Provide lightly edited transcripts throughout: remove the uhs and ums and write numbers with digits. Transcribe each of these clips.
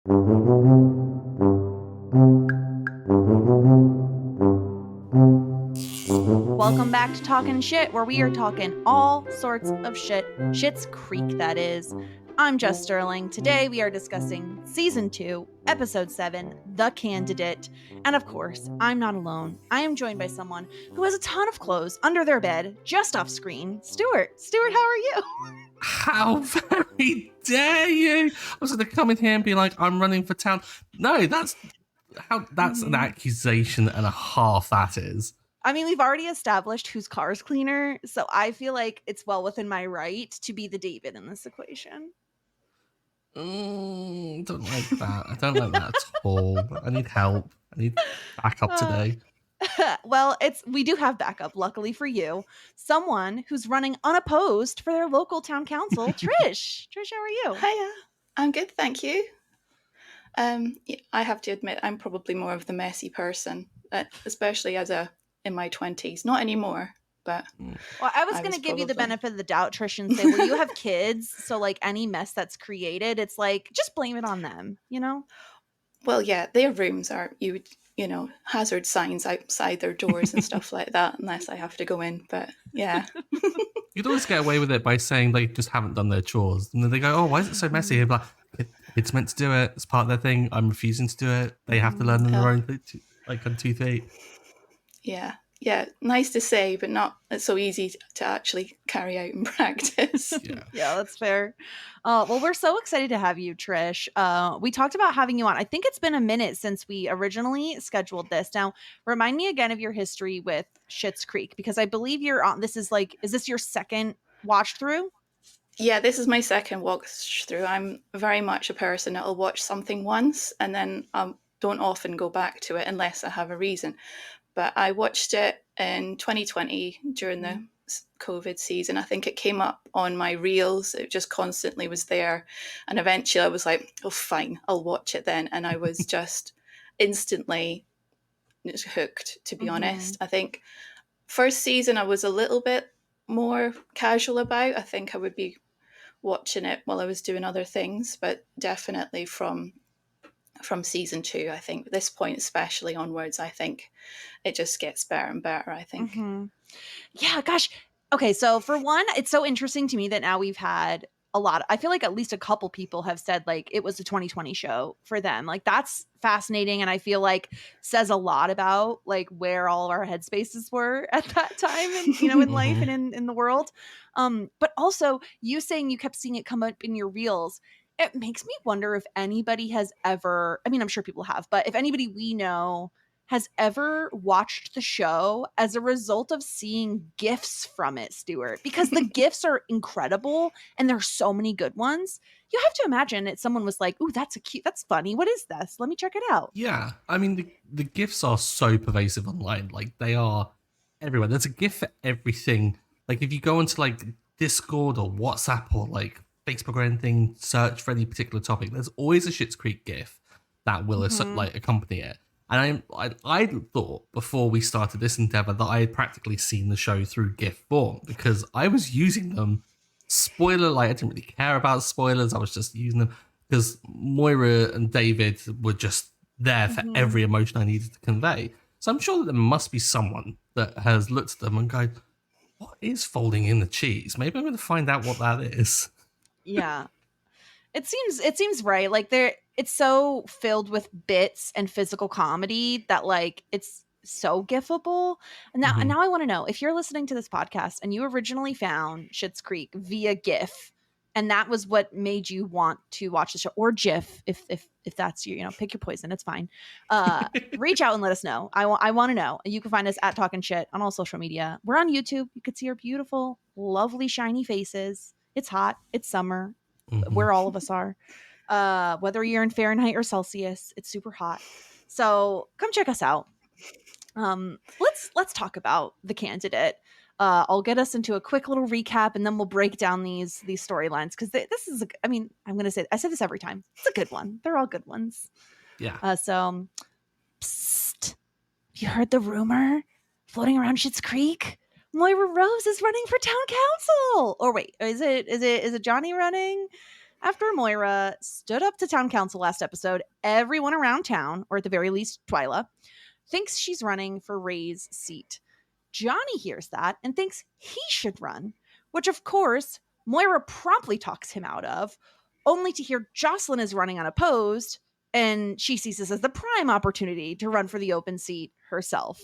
Welcome back to Talkin' Shit, where we are talking all sorts of shit. Schitt's Creek, that is. I'm Jess Sterling. Today we are discussing Season 2, Episode 7, The Candidate. And of course, I'm not alone. I am joined by someone who has a ton of clothes under their bed, just off screen. Stuart. Stuart, how are you? How very dare you? I was going to come in here and be like, I'm running for town. No, that's an accusation and a half, that is. I mean, we've already established whose car's cleaner, so I feel like it's well within my right to be the David in this equation. Don't like that. I don't like that at all. I need help. I need backup today. Well, we do have backup, luckily for you. Someone who's running unopposed for their local town council, Trish. Trish, how are you? Hiya. I'm good, thank you. I have to admit, I'm probably more of the messy person, especially in my 20s. Not anymore, but... Well, I was going to give you the benefit of the doubt, Trish, and say, well, you have kids, so like any mess that's created, it's like, just blame it on them, you know? Well, yeah, their rooms are, hazard signs outside their doors and stuff like that, unless I have to go in, but yeah. You'd always get away with it by saying they just haven't done their chores. And then they go, oh, why is it so messy? You're like, it's meant to do it. It's part of their thing. I'm refusing to do it. They have to learn on their own, like on 2 feet. Yeah. Yeah, nice to say, but not so easy to actually carry out in practice. Yeah, that's fair. Well, we're so excited to have you, Trish. We talked about having you on. I think it's been a minute since we originally scheduled this. Now, remind me again of your history with Schitt's Creek, because I believe you're on. Is this your second watch through? Yeah, this is my second watch through. I'm very much a person that'll watch something once and then don't often go back to it unless I have a reason. But I watched it in 2020 during the COVID season. I think it came up on my reels. It just constantly was there. And eventually I was like, oh, fine, I'll watch it then. And I was just instantly hooked, to be honest. I think first season I was a little bit more casual about. I think I would be watching it while I was doing other things. But definitely from season 2, I think at this point, especially onwards, I think it just gets better and better, I think. Yeah, gosh. Okay, so for one, it's so interesting to me that now we've had I feel like at least a couple people have said like it was a 2020 show for them. Like that's fascinating, and I feel like says a lot about like where all of our headspaces were at that time, and in life and in the world. But also you saying you kept seeing it come up in your reels. It makes me wonder if anybody has ever, I mean, I'm sure people have, but if anybody we know has ever watched the show as a result of seeing GIFs from it, Stuart, because the GIFs are incredible and there's so many good ones. You have to imagine that someone was like, ooh, that's funny. What is this? Let me check it out. Yeah. I mean, the GIFs are so pervasive online. Like they are everywhere. There's a GIF for everything. Like if you go into like Discord or WhatsApp or like Facebook or anything, search for any particular topic, there's always a Schitt's Creek GIF that will like accompany it. And I thought before we started this endeavor that I had practically seen the show through GIF form because I was using them. Spoiler, like I didn't really care about spoilers. I was just using them because Moira and David were just there for every emotion I needed to convey. So I'm sure that there must be someone that has looked at them and go, what is folding in the cheese? Maybe I'm going to find out what that is. Yeah. It seems right. Like it's so filled with bits and physical comedy that like it's so gifable. And now I want to know if you're listening to this podcast and you originally found Schitt's Creek via GIF, and that was what made you want to watch the show, or GIF, if that's you, pick your poison. It's fine. Reach out and let us know. I want to know. You can find us at Talkin' Shit on all social media. We're on YouTube. You could see our beautiful, lovely, shiny faces. It's hot. It's summer. Where all of us are, whether you're in Fahrenheit or Celsius, it's super hot. So come check us out. Let's talk about The Candidate. I'll get us into a quick little recap, and then we'll break down these storylines because this is I'm going to say, I say this every time. It's a good one. They're all good ones. Yeah. So, psst, you heard the rumor floating around Schitt's Creek? Moira Rose is running for town council. Or wait, is it Johnny running? After Moira stood up to town council last episode, everyone around town, or at the very least Twyla, thinks she's running for Ray's seat. Johnny hears that and thinks he should run, which of course Moira promptly talks him out of, only to hear Jocelyn is running unopposed, and she sees this as the prime opportunity to run for the open seat herself.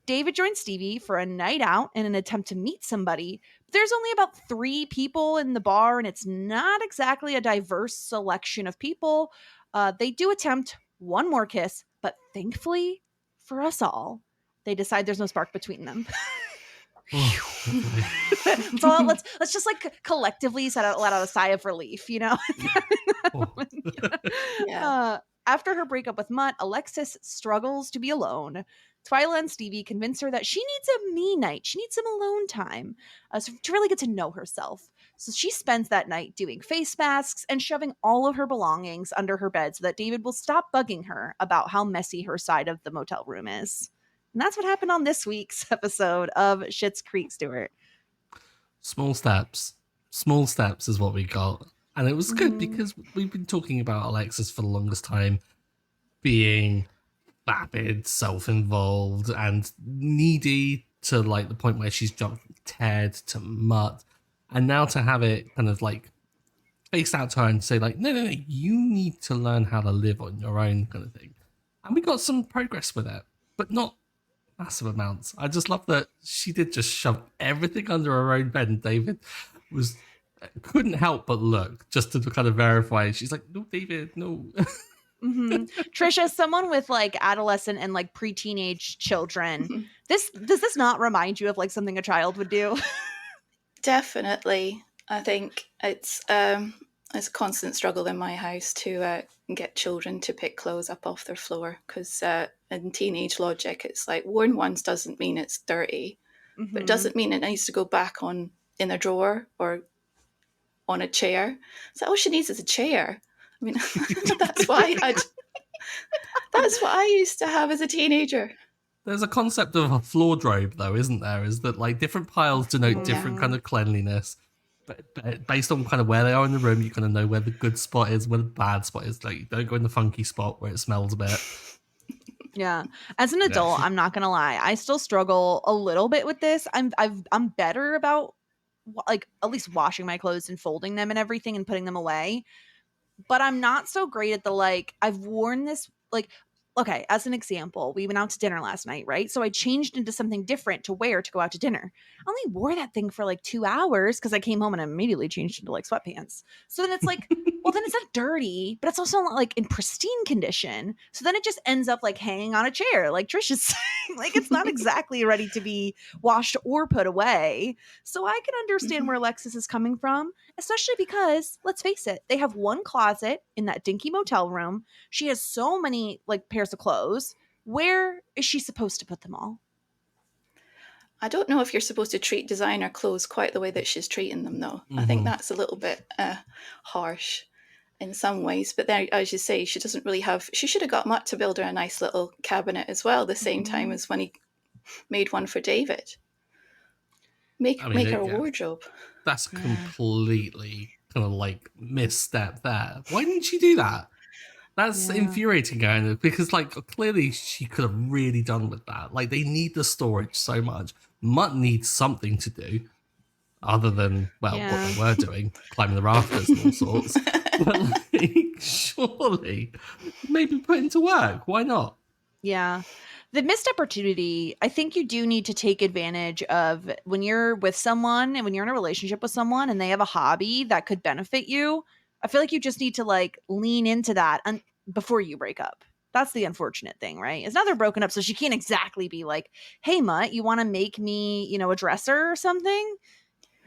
David joins Stevie for a night out in an attempt to meet somebody. But there's only about 3 people in the bar, and it's not exactly a diverse selection of people. They do attempt one more kiss, but thankfully for us all, they decide there's no spark between them. So let's just like collectively let out a sigh of relief, you know. Yeah. After her breakup with Mutt, Alexis struggles to be alone. Twyla and Stevie convince her that she needs a me night. She needs some alone time to really get to know herself. So she spends that night doing face masks and shoving all of her belongings under her bed so that David will stop bugging her about how messy her side of the motel room is. And that's what happened on this week's episode of Schitt's Creek, Stuart. Small steps. Small steps is what we got. And it was good because we've been talking about Alexis for the longest time being vapid, self-involved, and needy to like the point where she's jumped from Ted to Mutt. And now to have it kind of like face out to her and say like, no, you need to learn how to live on your own kind of thing. And we got some progress with it, but not massive amounts. I just love that she did just shove everything under her own bed, and David couldn't help but look just to kind of verify. She's like, no, David, no. Trisha, someone with like adolescent and like pre-teenage children, does this not remind you of like something a child would do? Definitely. I think it's a constant struggle in my house to get children to pick clothes up off their floor, because in teenage logic, it's like worn once doesn't mean it's dirty, but it doesn't mean it needs to go back on in a drawer or on a chair. So all she needs is a chair. I mean, that's what I used to have as a teenager. There's a concept of a floor-drobe, though, isn't there? Is that like different piles denote different kind of cleanliness, but based on kind of where they are in the room, you kind of know where the good spot is, where the bad spot is. Like, you don't go in the funky spot where it smells a bit. Yeah. As an adult, I'm not gonna lie, I still struggle a little bit with this. I'm better about like at least washing my clothes and folding them and everything and putting them away. But I'm not so great at the like, I've worn this like, okay, as an example, we went out to dinner last night, right? So I changed into something different to wear to go out to dinner. I only wore that thing for like 2 hours because I came home and I immediately changed into like sweatpants. So then it's like, well, then it's not dirty, but it's also not like in pristine condition. So then it just ends up like hanging on a chair, like Trish is saying. Like it's not exactly ready to be washed or put away. So I can understand where Alexis is coming from, especially because, let's face it, they have one closet in that dinky motel room. She has so many like pairs of clothes. Where is she supposed to put them all? I don't know if you're supposed to treat designer clothes quite the way that she's treating them, though. I think that's a little bit harsh in some ways. But then, as you say, she doesn't really have... She should have got Mutt to build her a nice little cabinet as well, the same time as when he made one for David. Make her a wardrobe. That's completely kind of like misstep there. Why didn't she do that? That's infuriating, kind of, because like clearly she could have really done with that. Like they need the storage so much. Mutt needs something to do other than what they were doing, climbing the rafters and all sorts. But like, surely maybe put into work. Why not? Yeah. The missed opportunity, I think you do need to take advantage of when you're with someone and when you're in a relationship with someone and they have a hobby that could benefit you. I feel like you just need to like lean into that before you break up. That's the unfortunate thing, right? Is now they're broken up, so she can't exactly be like, "Hey, Mutt, you want to make me, a dresser or something?"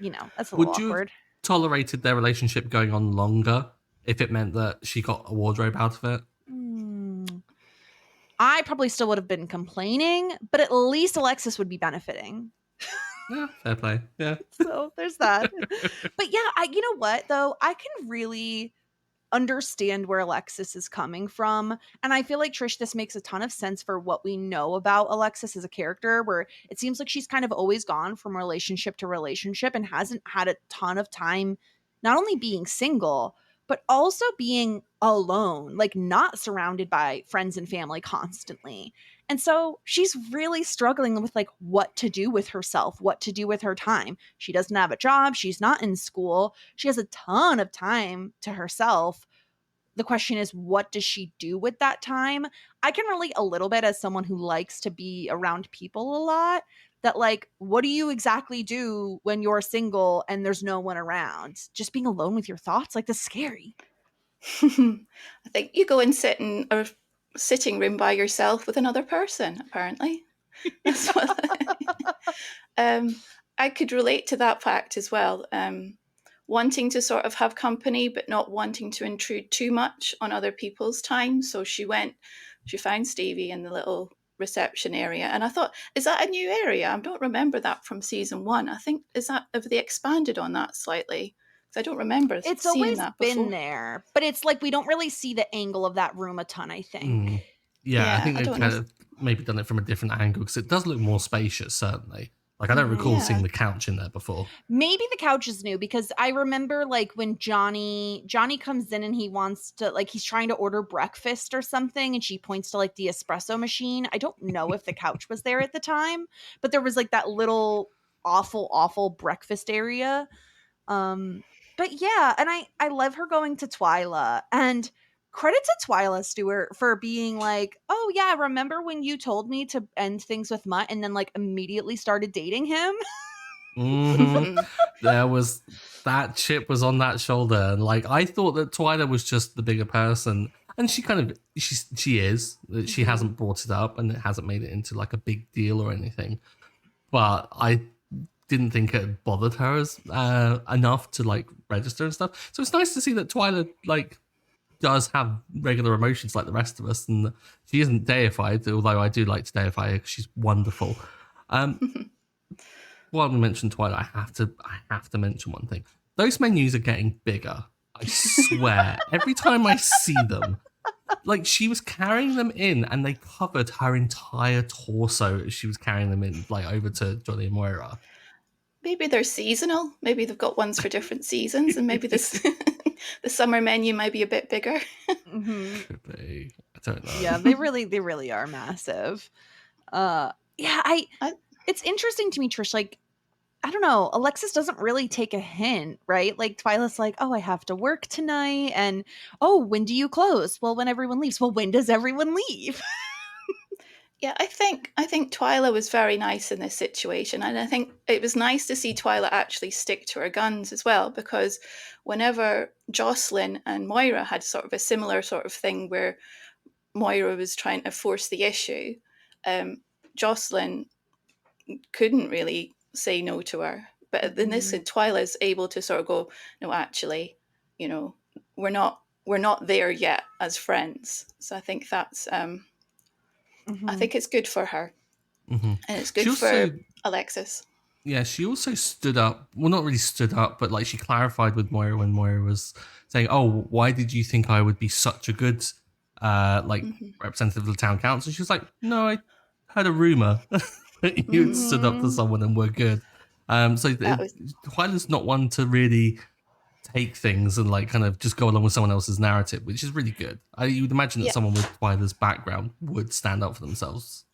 That's a little awkward. Would you have tolerated their relationship going on longer if it meant that she got a wardrobe out of it? I probably still would have been complaining, but at least Alexis would be benefiting. Yeah, fair play. Yeah. So there's that. But yeah, you know what though? I can really understand where Alexis is coming from. And I feel like, Trish, this makes a ton of sense for what we know about Alexis as a character, where it seems like she's kind of always gone from relationship to relationship and hasn't had a ton of time not only being single, but also being alone, like not surrounded by friends and family constantly. And so she's really struggling with like what to do with herself, what to do with her time. She doesn't have a job, she's not in school, she has a ton of time to herself. The question is, what does she do with that time? I can relate a little bit as someone who likes to be around people a lot. That, like, what do you exactly do when you're single and there's no one around? Just being alone with your thoughts? Like, that's scary. I think you go and sit in a sitting room by yourself with another person, apparently. That's what I could relate to that fact as well. Wanting to sort of have company, but not wanting to intrude too much on other people's time. So she found Stevie in the little reception area. And I thought, is that a new area? I don't remember that from season 1. I think, have they expanded on that slightly? Because I don't remember It's seeing always that been before. there, but it's like we don't really see the angle of that room a ton, I think. Yeah, I Yeah, think I they've don't know. kind of maybe done it from a different angle because it does look more spacious, certainly. Like, I don't Mhm. recall seeing Yeah. the couch in there before. Maybe the couch is new because I remember like when Johnny comes in and he wants to like he's trying to order breakfast or something and she points to like the espresso machine. I don't know if the couch was there at the time, but there was like that little awful breakfast area. But yeah, and I love her going to Twyla, and credit to Twyla Stewart for being like, "Oh yeah, remember when you told me to end things with Mutt and then like immediately started dating him?" There was that chip was on that shoulder, and like I thought that Twyla was just the bigger person, and she kind of she is. She Mhm. hasn't brought it up, and it hasn't made it into like a big deal or anything. But I didn't think it bothered her as enough to like register and stuff. So it's nice to see that Twyla like does have regular emotions like the rest of us, and she isn't deified. Although I do like to deify her because she's wonderful. Um, while we mentioned Twilight, I have to mention one thing. Those menus are getting bigger. I swear, every time I see them, like she was carrying them in, and they covered her entire torso as she was carrying them in, like over to Johnny and Moira. Maybe they're seasonal. Maybe they've got ones for different seasons, and maybe this the summer menu might be a bit bigger. Mhm. Could be. I don't know. Yeah, they really are massive. Yeah, I, it's interesting to me, Trish, like I don't know, Alexis doesn't really take a hint, right? Like Twyla's like, "Oh, I have to work tonight." And, "Oh, when do you close?" "Well, when everyone leaves." "Well, when does everyone leave?" yeah, I think Twyla was very nice in this situation, and I think it was nice to see Twyla actually stick to her guns as well. Because whenever Jocelyn and Moira had sort of a similar sort of thing where Moira was trying to force the issue, um, Jocelyn couldn't really say no to her. But in this, Mhm. Twyla's able to sort of go, no, actually, you know, we're not there yet as friends. So I think I Mhm. think it's good for her, Hmm. and it's She good also, for Alexis. yeah, she also stood up. Well, not really stood up, but like she clarified with Moira when Moira was saying, "Oh, why did you think I would be such a good, like Hmm. representative of the town council?" She was like, "No, I heard a rumor that you had Hmm. stood up to Mhm. someone and were good." So That was Twyla's not one to really take things and like kind of just go along with someone else's narrative, which is really good. You would imagine that yeah. someone with Twyla's background would stand up for themselves.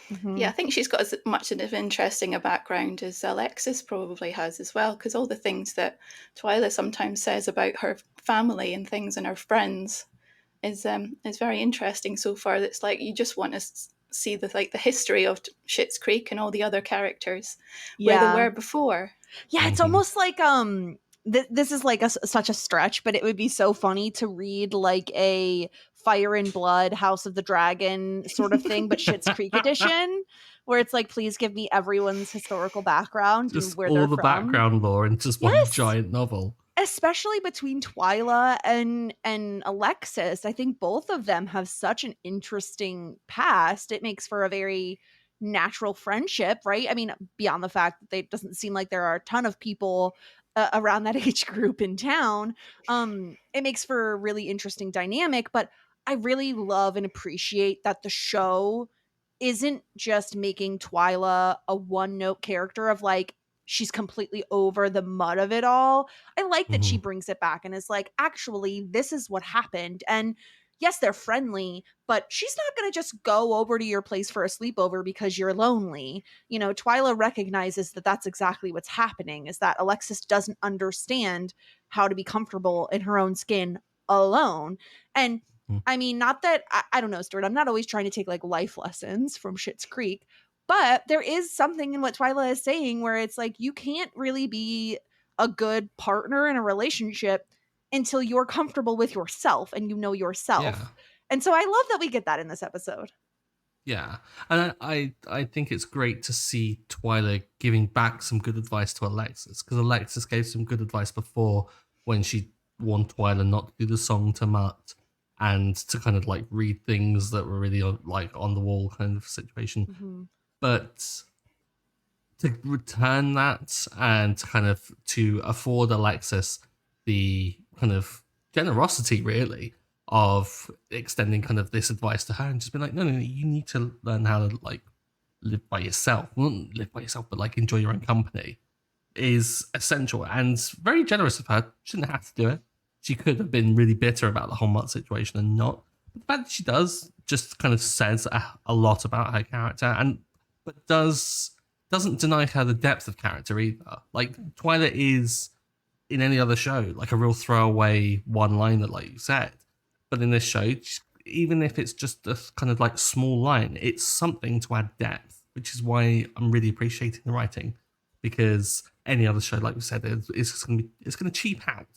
Yeah, I Mhm. think she's got as much of interesting a background as Alexis probably has as well, because all the things that Twyla sometimes says about her family and things and her friends is very interesting so far. It's like you just want to see the history of Schitt's Creek and all the other characters where they Yeah. were before. Yeah, it's Hmm. almost like this is like such a stretch, but it would be so funny to read like a Fire and Blood, House of the Dragon sort of thing, but Schitt's Creek edition, where it's like, please give me everyone's historical background and Just where all they're the from. background lore in just one Yes, giant novel. especially between Twyla and Alexis. I think both of them have such an interesting past. It makes for a very natural friendship, right? I mean, beyond the fact that it doesn't seem like there are a ton of people around that age group in town, it makes for a really interesting dynamic. But I really love and appreciate that the show isn't just making Twyla a one note character of like she's completely over the mud of it all. I like that she Mhm. brings it back and is like, actually, this is what happened. And yes, they're friendly, but she's not going to just go over to your place for a sleepover because you're lonely. Twyla recognizes that that's exactly what's happening, is that Alexis doesn't understand how to be comfortable in her own skin alone. And Mhm. I mean, not that I don't know, Stuart, I'm not always trying to take like life lessons from Schitt's Creek, but there is something in what Twyla is saying where it's like, you can't really be a good partner in a relationship until you're comfortable with yourself and you know Yeah. yourself. And so I love that we get that in this episode. Yeah, and I think it's great to see Twyla giving back some good advice to Alexis, because Alexis gave some good advice before when she warned Twyla not to do the song to Mutt and to kind of like read things that were really like on the wall kind of situation. Mm-hmm. But to return that and to afford Alexis the kind of generosity really of extending kind of this advice to her and just be like, no, you need to learn how to like live by yourself. Well, not live by yourself, but like enjoy your own company is essential and very generous of her. She didn't have to do it. She could have been really bitter about the whole Mutt situation and not. But the fact that she does just kind of says a lot about her character, and but doesn't deny her the depth of character either. Like Twilight is in any other show like a real throwaway one-liner, like you said, but in this show, even if it's just a kind of like small line, it's something to add depth, which is why I'm really appreciating the writing, because any other show, like we said, it's going to cheap out,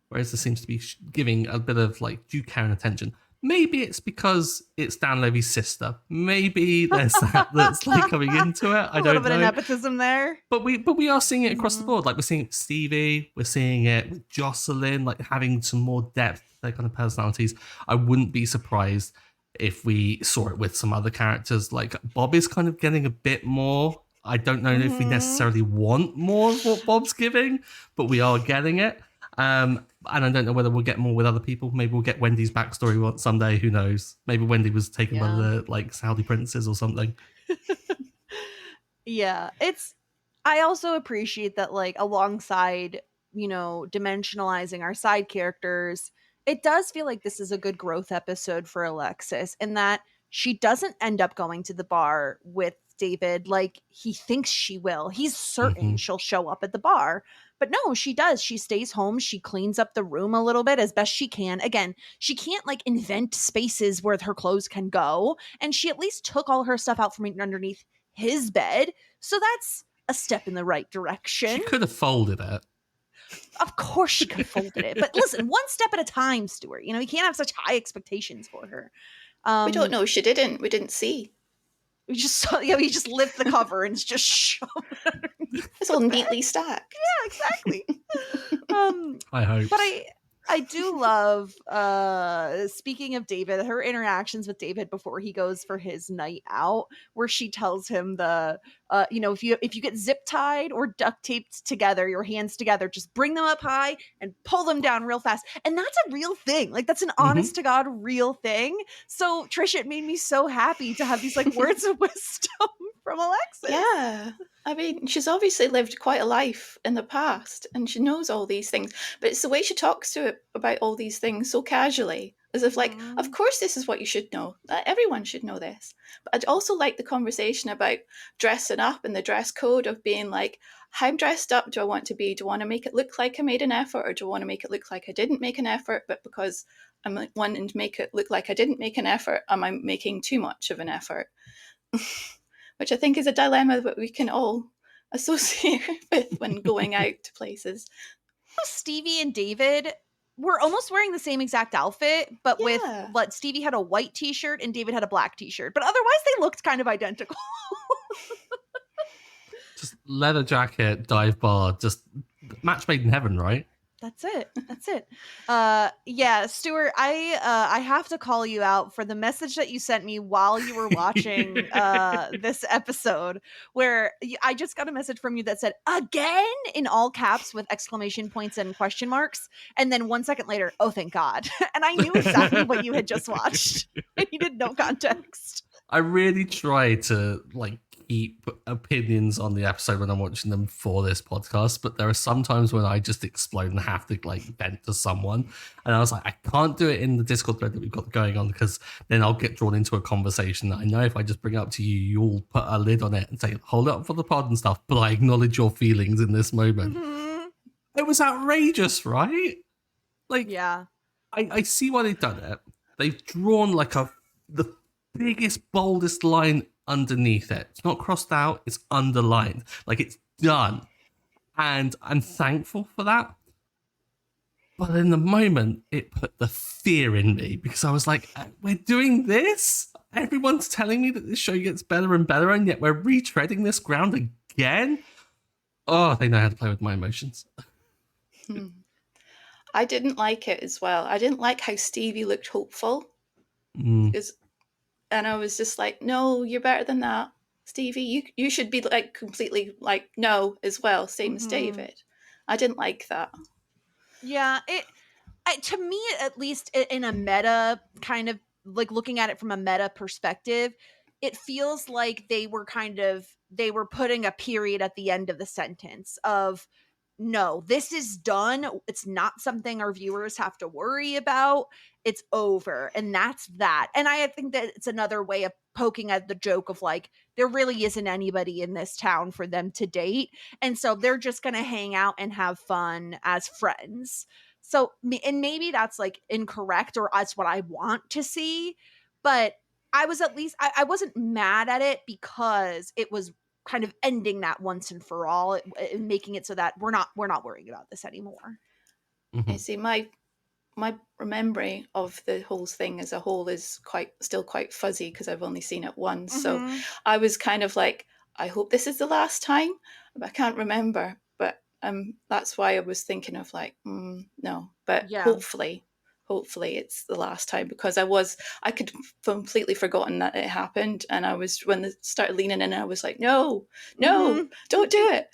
whereas this seems to be giving a bit of like due care and attention. Maybe it's because it's Dan Levy's sister. Maybe there's that's like coming into it. I don't know. A little bit of nepotism there. But we are seeing it across the board. Like we're seeing it with Stevie, we're seeing it with Jocelyn, like having some more depth to their kind of personalities. I wouldn't be surprised if we saw it with some other characters. Like Bob is kind of getting a bit more. I don't know if we necessarily want more of what Bob's giving, but we are getting it. And I don't know whether we'll get more with other people. Maybe we'll get Wendy's backstory someday. Who knows? Maybe Wendy was taken by the like Saudi princes or something. Yeah, I also appreciate that, like, alongside, dimensionalizing our side characters, it does feel like this is a good growth episode for Alexis, in that she doesn't end up going to the bar with David like he thinks she will. He's certain she'll show up at the bar. But no, she does. She stays home. She cleans up the room a little bit as best she can. Again, she can't like invent spaces where her clothes can go. And she at least took all her stuff out from underneath his bed. So that's a step in the right direction. She could have folded it. Of course she could have folded it. But listen, one step at a time, Stuart. You can't have such high expectations for her. We don't know. She didn't. We didn't see. We just saw, you just lift the cover and it's just shoved underneath. It's all neatly stacked. Yeah, exactly. I hope. But I do love, speaking of David, her interactions with David before he goes for his night out, where she tells him if you get zip tied or duct taped together, your hands together, just bring them up high and pull them down real fast. And that's a real thing. Like, that's an honest to God real thing. So Trisha, it made me so happy to have these like words of wisdom from Alexis. Yeah. I mean, she's obviously lived quite a life in the past and she knows all these things, but it's the way she talks to it about all these things so casually, as if like, of course this is what you should know. Everyone should know this. But I'd also like the conversation about dressing up and the dress code of being like, how dressed up do I want to be? Do I want to make it look like I made an effort, or do I want to make it look like I didn't make an effort, but because I'm wanting to make it look like I didn't make an effort, am I making too much of an effort? Which I think is a dilemma that we can all associate with when going out to places. Stevie and David were almost wearing the same exact outfit, but with what Stevie had a white t-shirt and David had a black t-shirt, but otherwise they looked kind of identical. Just leather jacket, dive bar, just match made in heaven, right? That's it. Yeah, Stuart, I have to call you out for the message that you sent me while you were watching this episode, where I just got a message from you that said, again, in all caps with exclamation points and question marks. And then 1 second later, oh, thank God. And I knew exactly what you had just watched. You did no context. I really try to like keep opinions on the episode when I'm watching them for this podcast, but there are some times when I just explode and have to like vent to someone. And I was like, I can't do it in the Discord thread that we've got going on because then I'll get drawn into a conversation that I know if I just bring it up to you, you'll put a lid on it and say, hold it up for the pod and stuff, but I acknowledge your feelings in this moment. It was outrageous, right? Like, Yeah. I see why they've done it. They've drawn like the biggest, boldest line underneath it. It's not crossed out, it's underlined. Like, it's done. And I'm thankful for that. But in the moment, it put the fear in me because I was like, we're doing this? Everyone's telling me that this show gets better and better, and yet we're retreading this ground again? Oh, they know how to play with my emotions. I didn't like it as well. I didn't like how Stevie looked hopeful. Because, and I was just like, no, you're better than that. Stevie, you should be like completely like no as well, same as David. I didn't like that. Yeah, to me, at least in a meta kind of like looking at it from a meta perspective, it feels like they were putting a period at the end of the sentence of, no, this is done. It's not something our viewers have to worry about. It's over. And that's that. And I think that it's another way of poking at the joke of like, there really isn't anybody in this town for them to date. And so they're just going to hang out and have fun as friends. So, and maybe that's like incorrect or that's what I want to see. But I was at least, I wasn't mad at it because it was kind of ending that once and for all and making it so that we're not worrying about this anymore. You see, my memory of the whole thing as a whole is still quite fuzzy because I've only seen it once. So I was kind of like, I hope this is the last time, but I can't remember. But that's why I was thinking of like, no, but hopefully it's the last time, because I could completely forgotten that it happened, and I was, when they started leaning in, I was like, no, don't do it.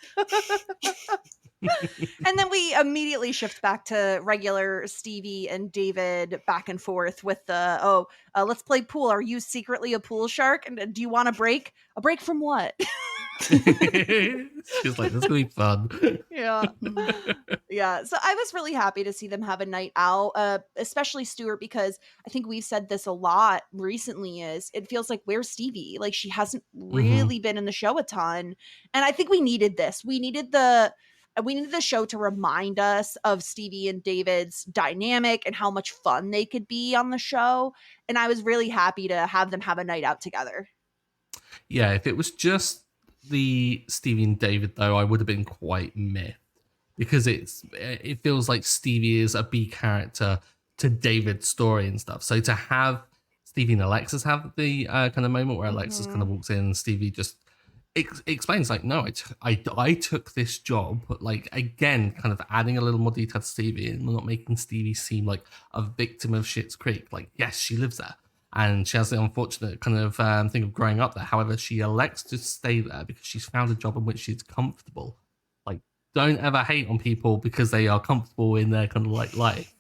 And then we immediately shift back to regular Stevie and David back and forth with the let's play pool. Are you secretly a pool shark? And do you want a break? A break from what? She's like, this is gonna be fun. Yeah. Yeah. So I was really happy to see them have a night out, especially Stuart, because I think we've said this a lot recently, is it feels like, where's Stevie? Like, she hasn't really been in the show a ton. And I think we needed this. We needed the show to remind us of Stevie and David's dynamic and how much fun they could be on the show. And I was really happy to have them have a night out together. Yeah, if it was just the Stevie and David, though, I would have been quite meh, because it feels like Stevie is a B character to David's story and stuff. So to have Stevie and Alexis have the kind of moment where Alexis kind of walks in and Stevie just explains like, no, I took this job, but like, again, kind of adding a little more detail to Stevie and not making Stevie seem like a victim of Schitt's Creek. Like, yes, she lives there and she has the unfortunate kind of thing of growing up there. However, she elects to stay there because she's found a job in which she's comfortable. Like, don't ever hate on people because they are comfortable in their kind of like life.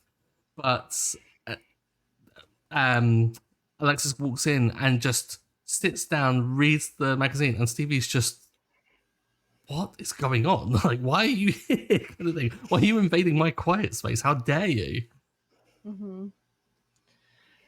But Alexis walks in and just sits down, reads the magazine, and Stevie's just, what is going on? Like, why are you here? Kind of thing. Why are you invading my quiet space? How dare you?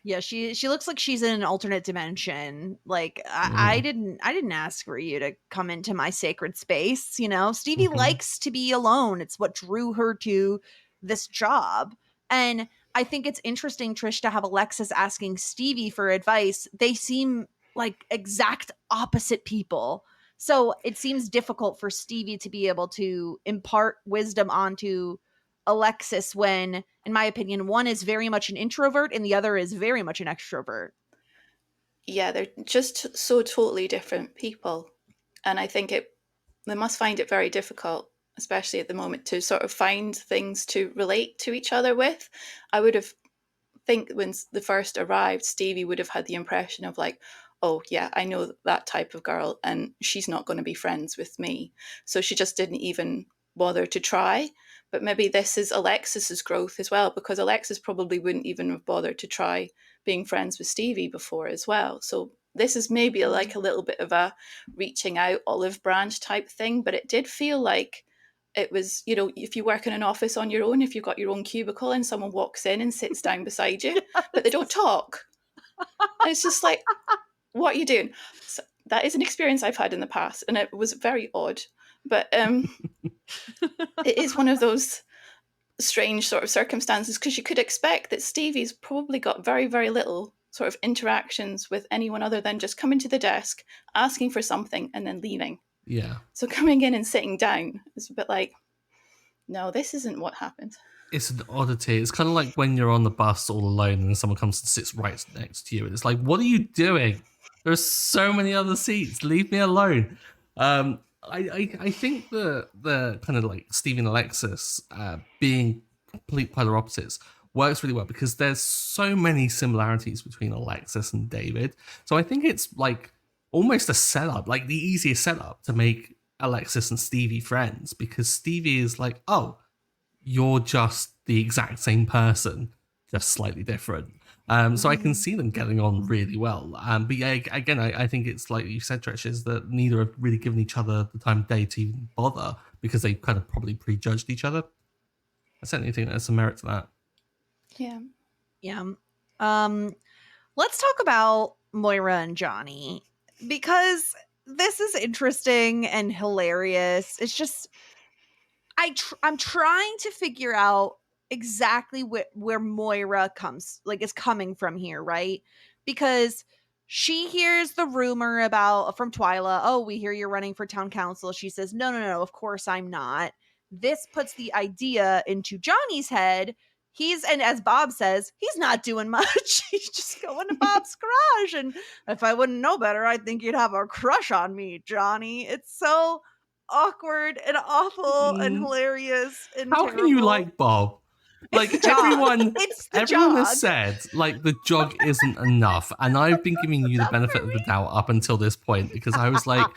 Yeah, she looks like she's in an alternate dimension. Like, I didn't ask for you to come into my sacred space. You know, Stevie likes to be alone. It's what drew her to this job. And I think it's interesting, Trish, to have Alexis asking Stevie for advice. They seem like exact opposite people. So it seems difficult for Stevie to be able to impart wisdom onto Alexis when, in my opinion, one is very much an introvert and the other is very much an extrovert. Yeah, they're just so totally different people. And I think they must find it very difficult, especially at the moment, to sort of find things to relate to each other with. I would have think when the first arrived, Stevie would have had the impression of like, oh yeah, I know that type of girl and she's not going to be friends with me. So she just didn't even bother to try. But maybe this is Alexis's growth as well, because Alexis probably wouldn't even have bothered to try being friends with Stevie before as well. So this is maybe like a little bit of a reaching out olive branch type thing, but it did feel like it was, you know, if you work in an office on your own, if you've got your own cubicle and someone walks in and sits down beside you, but they don't talk. And it's just like, what are you doing? So that is an experience I've had in the past, and it was very odd. But it is one of those strange sort of circumstances, because you could expect that Stevie's probably got very, very little sort of interactions with anyone other than just coming to the desk, asking for something, and then leaving. Yeah. So coming in and sitting down is a bit like, no, this isn't what happened. It's an oddity. It's kind of like when you're on the bus all alone and someone comes and sits right next to you, and it's like, what are you doing? There's so many other seats. Leave me alone. I think the kind of like Stevie and Alexis being complete polar opposites works really well, because there's so many similarities between Alexis and David. So I think it's like almost a setup, like the easiest setup to make Alexis and Stevie friends, because Stevie is like, oh, you're just the exact same person, just slightly different. So I can see them getting on really well. But yeah, again, I think it's like you said, Trish, is that neither have really given each other the time of day to even bother, because they kind of probably prejudged each other. I certainly think there's some merit to that. Yeah. Yeah. Let's talk about Moira and Johnny, because this is interesting and hilarious. It's just, I'm trying to figure out exactly where Moira is coming from here, right? Because she hears the rumor from Twyla, oh, we hear you're running for town council. She says, no, of course I'm not. This puts the idea into Johnny's head. And as Bob says, he's not doing much. He's just going to Bob's garage. And if I wouldn't know better, I'd think you'd have a crush on me, Johnny. It's so awkward and awful and hilarious and How terrible. can you like Bob? Like everyone has said, like the jog isn't enough, and I've been giving you the benefit of the doubt up until this point, because I was like,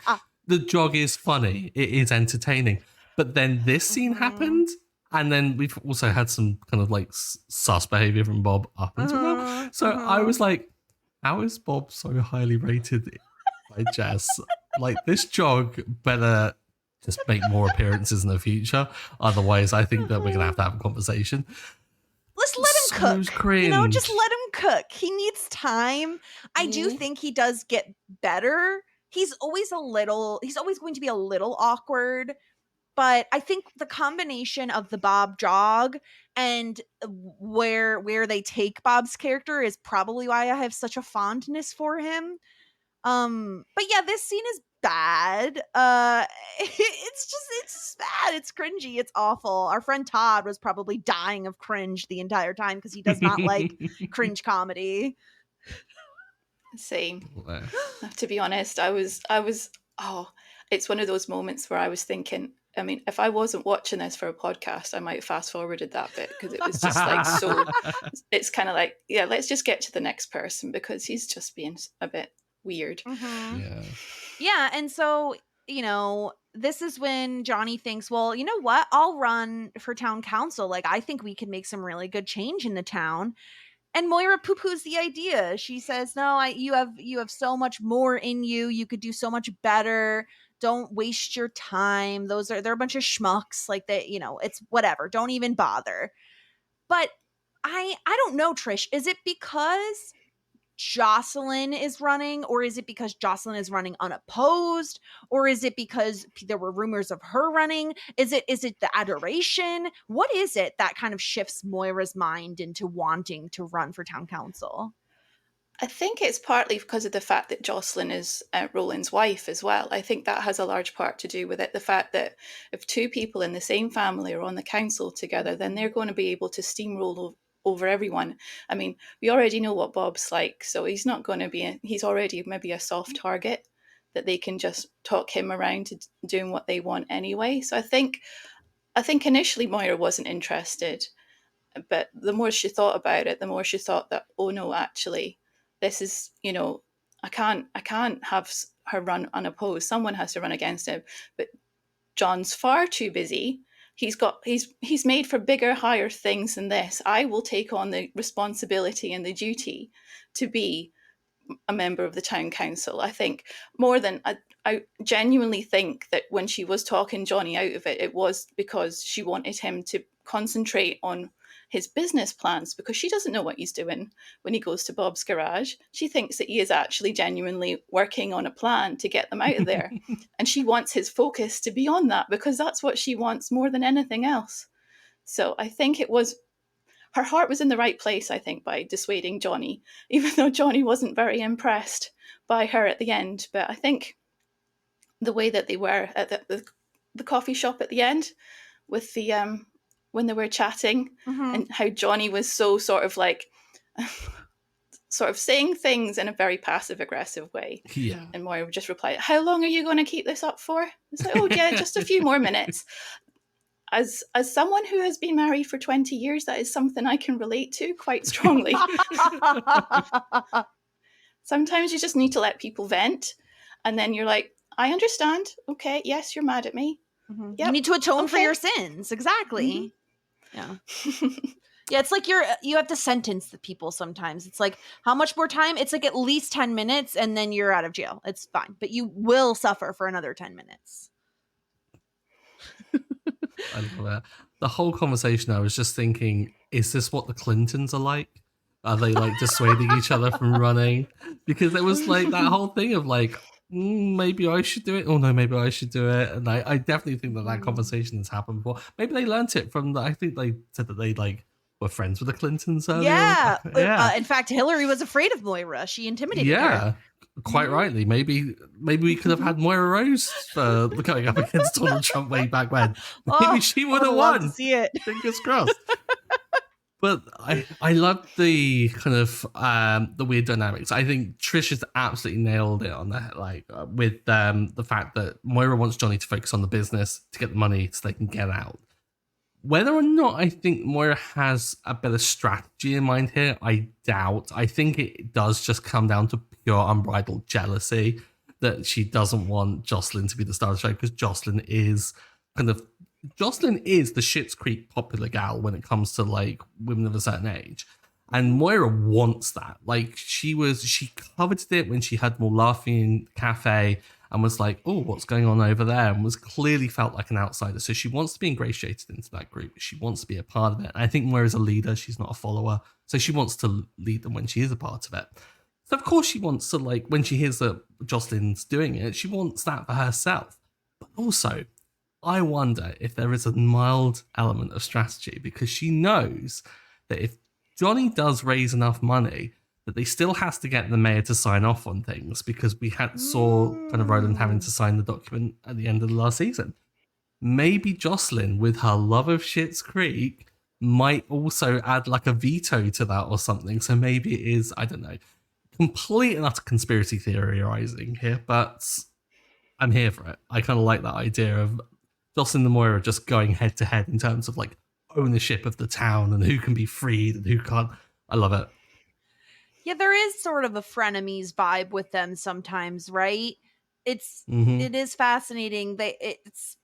the jog is funny, it is entertaining, but then this scene happened, and then we've also had some kind of like sus behavior from Bob up until now. So I was like, how is Bob so highly rated by Jess? Like, this jog better just make more appearances in the future. Otherwise, I think that we're going to have a conversation. Let's let him cook. Cringe. You know, just let him cook. He needs time. I do think he does get better. He's always going to be a little awkward. But I think the combination of the Bob jog and where they take Bob's character is probably why I have such a fondness for him. But yeah, this scene is bad. It's bad. It's cringy. It's awful. Our friend Todd was probably dying of cringe the entire time because he does not like cringe comedy. Same. To be honest, I was it's one of those moments where I was thinking, I mean, if I wasn't watching this for a podcast, I might fast forwarded that bit, because it was just like, so it's kind of like, yeah, let's just get to the next person, because he's just being a bit weird. Yeah, and so, you know, this is when Johnny thinks, well, you know what? I'll run for town council. Like, I think we can make some really good change in the town. And Moira poo-poos the idea. She says, no, you have so much more in you. You could do so much better. Don't waste your time. They're a bunch of schmucks. Like, they, you know, it's whatever. Don't even bother. But I don't know, Trish. Is it because Jocelyn is running, or is it because Jocelyn is running unopposed, or is it because there were rumors of her running? Is it the adoration? What is it that kind of shifts Moira's mind into wanting to run for town council? I think it's partly because of the fact that Jocelyn is Roland's wife as well. I think that has a large part to do with it. The fact that if two people in the same family are on the council together, then they're going to be able to steamroll over everyone. I mean, we already know what Bob's like, so he's not going to be, he's already maybe a soft target that they can just talk him around to doing what they want anyway. So I think initially Moira wasn't interested, but the more she thought about it, the more she thought that, oh no, actually, this is, you know, I can't have her run unopposed. Someone has to run against him. But John's far too busy. He's made for bigger, higher things than this. I will take on the responsibility and the duty to be a member of the town council. I think more than I genuinely think that when she was talking Johnny out of it, it was because she wanted him to concentrate on his business plans, because she doesn't know what he's doing when he goes to Bob's garage. She thinks that he is actually genuinely working on a plan to get them out of there. And she wants his focus to be on that, because that's what she wants more than anything else. So I think it was, her heart was in the right place, I think, by dissuading Johnny, even though Johnny wasn't very impressed by her at the end. But I think the way that they were at the coffee shop at the end with the when they were chatting, and how Johnny was so sort of like sort of saying things in a very passive aggressive way. Yeah. And Moira would just reply, "How long are you going to keep this up for?" It's like, "Oh yeah, just a few more minutes." As someone who has been married for 20 years, that is something I can relate to quite strongly. Sometimes you just need to let people vent, and then you're like, "I understand. Okay, yes, you're mad at me. Yep. You need to atone for your sins." Exactly. Yeah. Yeah, it's like you have to sentence the people sometimes. It's like, how much more time? It's like at least 10 minutes and then you're out of jail. It's fine. But you will suffer for another 10 minutes. I love it. The whole conversation, I was just thinking, is this what the Clintons are like? Are they like dissuading each other from running? Because there was like that whole thing of like, maybe I should do it. Oh no, maybe I should do it. And I definitely think that conversation has happened before. Maybe they learnt it from I think they said that they like were friends with the Clintons earlier. Yeah. Yeah. In fact, Hillary was afraid of Moira. She intimidated her. Quite rightly. Maybe we could have had Moira Rose for going up against Donald Trump way back when. Maybe she would have won. To see it. Fingers crossed. But I love the kind of the weird dynamics. I think Trish has absolutely nailed it on that. Like with the fact that Moira wants Johnny to focus on the business to get the money so they can get out. Whether or not I think Moira has a better strategy in mind here, I doubt. I think it does just come down to pure unbridled jealousy that she doesn't want Jocelyn to be the star of the show, because Jocelyn is the Schitt's Creek popular gal when it comes to like women of a certain age. And Moira wants that. Like she coveted it when she had them all laughing in the cafe and was like, oh, what's going on over there? And was clearly felt like an outsider. So she wants to be ingratiated into that group. She wants to be a part of it. And I think Moira's a leader. She's not a follower. So she wants to lead them when she is a part of it. So of course she wants to, like, when she hears that Jocelyn's doing it, she wants that for herself. But also, I wonder if there is a mild element of strategy, because she knows that if Johnny does raise enough money, that they still has to get the mayor to sign off on things, because we saw kind of Roland having to sign the document at the end of the last season. Maybe Jocelyn, with her love of Schitt's Creek, might also add like a veto to that or something. So maybe it is, I don't know, complete and utter conspiracy theorizing here, but I'm here for it. I kind of like that idea of Jocelyn and Moira just going head to head in terms of like ownership of the town and who can be freed and who can't. I love it. Yeah, there is sort of a frenemies vibe with them sometimes, right? It is fascinating. It's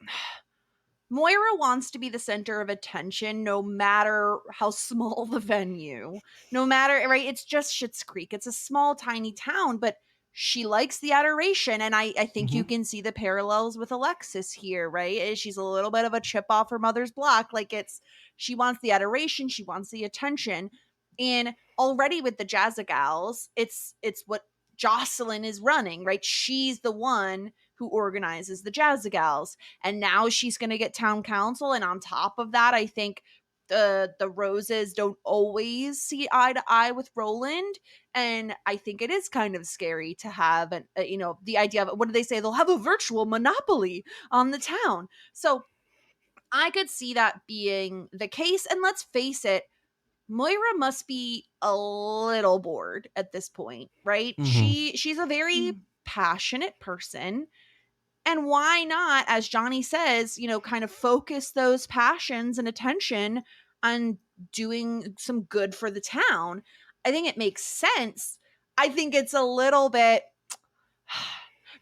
Moira wants to be the center of attention no matter how small the venue. No matter, right? It's just Schitt's Creek. It's a small, tiny town, but she likes the adoration. And I think you can see the parallels with Alexis here, right? She's a little bit of a chip off her mother's block. Like she wants the adoration, she wants the attention. And already with the Jazzagals, it's what Jocelyn is running, right? She's the one who organizes the Jazzagals, and now she's going to get town council. And on top of that, I think the Roses don't always see eye to eye with Roland, and I think it is kind of scary to have the idea of, what do they say? They'll have a virtual monopoly on the town. So I could see that being the case, and let's face it, Moira must be a little bored at this point, right? She's a very passionate person. And why not, as Johnny says, kind of focus those passions and attention on doing some good for the town? I think it makes sense. I think it's a little bit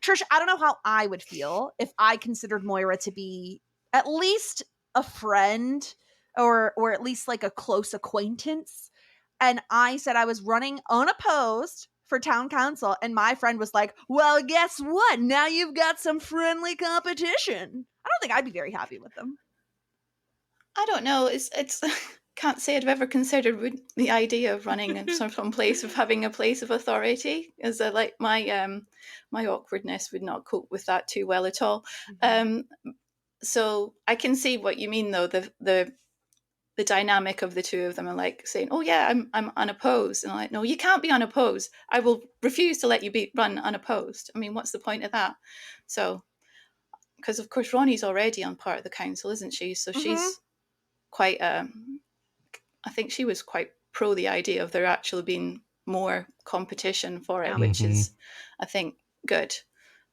Trish, I don't know how I would feel if I considered Moira to be at least a friend or at least like a close acquaintance, and I said I was running unopposed for town council, and my friend was like, well, guess what? Now you've got some friendly competition. I don't think I'd be very happy with them. I don't know. It's can't say I've ever considered the idea of running in some place of having a place of authority. As like my awkwardness would not cope with that too well at all. So I can see what you mean, though. The dynamic of the two of them are like saying, "Oh yeah, I'm unopposed," and I'm like, "No, you can't be unopposed. I will refuse to let you run unopposed." I mean, what's the point of that? So, because of course Ronnie's already on part of the council, isn't she? So she's quite. I think she was quite pro the idea of there actually being more competition for it, which is, I think, good.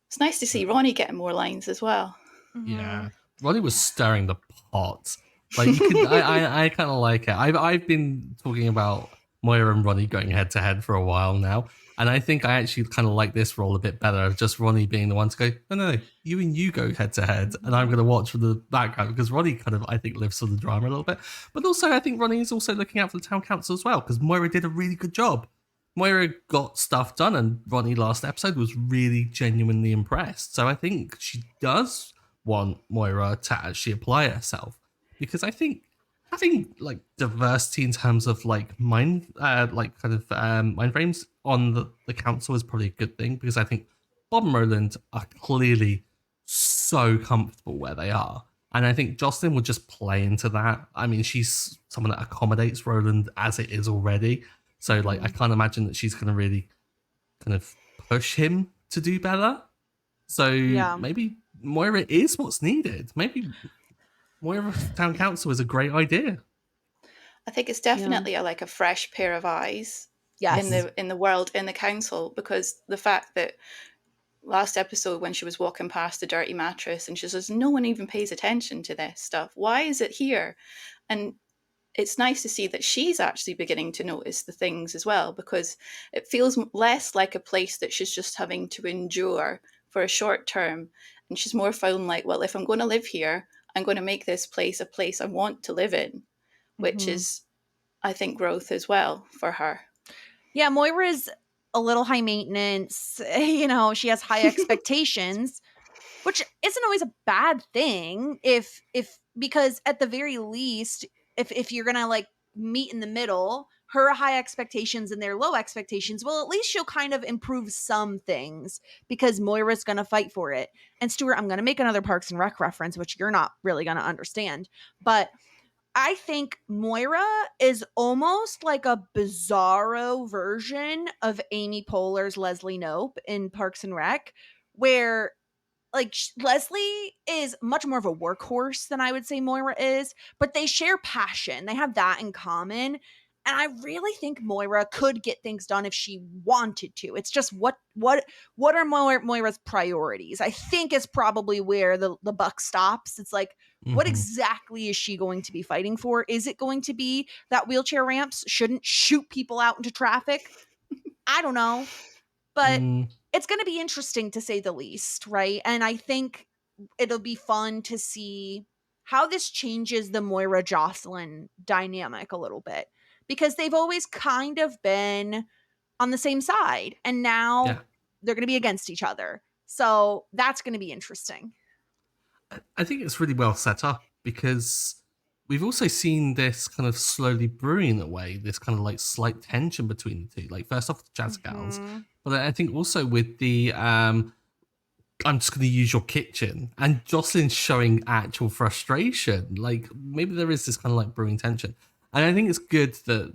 It's nice to see Ronnie getting more lines as well. Yeah, Ronnie was stirring the pot. Like you could, I kind of like it. I've been talking about Moira and Ronnie going head to head for a while now, and I think I actually kind of like this role a bit better. Just Ronnie being the one to go, no, you and you go head to head, and I'm going to watch from the background because Ronnie kind of I think lives for the drama a little bit, but also I think Ronnie is also looking out for the town council as well because Moira did a really good job. Moira got stuff done, and Ronnie last episode was really genuinely impressed. So I think she does want Moira to actually apply herself because I think having like diversity in terms of like mind frames on the council is probably a good thing because I think Bob and Roland are clearly so comfortable where they are. And I think Jocelyn will just play into that. I mean, she's someone that accommodates Roland as it is already. So like I can't imagine that she's gonna really kind of push him to do better. So maybe Moira is what's needed. Maybe Moira Town Council is a great idea. I think it's definitely like a fresh pair of eyes in the world, in the council, because the fact that last episode when she was walking past the dirty mattress and she says, no one even pays attention to this stuff. Why is it here? And it's nice to see that she's actually beginning to notice the things as well, because it feels less like a place that she's just having to endure for a short term. And she's more feeling like, well, if I'm going to live here, I'm going to make this place a place I want to live in, which is, I think, growth as well for her. Yeah, Moira's a little high maintenance. You know, she has high expectations, which isn't always a bad thing because at the very least, if you're gonna like meet in the middle, her high expectations and their low expectations, well, at least she'll kind of improve some things because Moira's gonna fight for it. And Stuart, I'm gonna make another Parks and Rec reference, which you're not really gonna understand, but I think Moira is almost like a bizarro version of Amy Poehler's Leslie Knope in Parks and Rec, where like Leslie is much more of a workhorse than I would say Moira is, but they share passion. They have that in common. And I really think Moira could get things done if she wanted to. It's just what are Moira's priorities? I think is probably where the buck stops. It's like, what exactly is she going to be fighting for? Is it going to be that wheelchair ramps shouldn't shoot people out into traffic? I don't know. But it's going to be interesting to say the least, right? And I think it'll be fun to see how this changes the Moira Jocelyn dynamic a little bit, because they've always kind of been on the same side and now they're going to be against each other. So that's going to be interesting. I think it's really well set up because we've also seen this kind of slowly brewing away, this kind of like slight tension between the two. Like first off, the Jazz Gals, but I think also with the I'm just going to use your kitchen, and Jocelyn showing actual frustration. Like maybe there is this kind of like brewing tension. And I think it's good that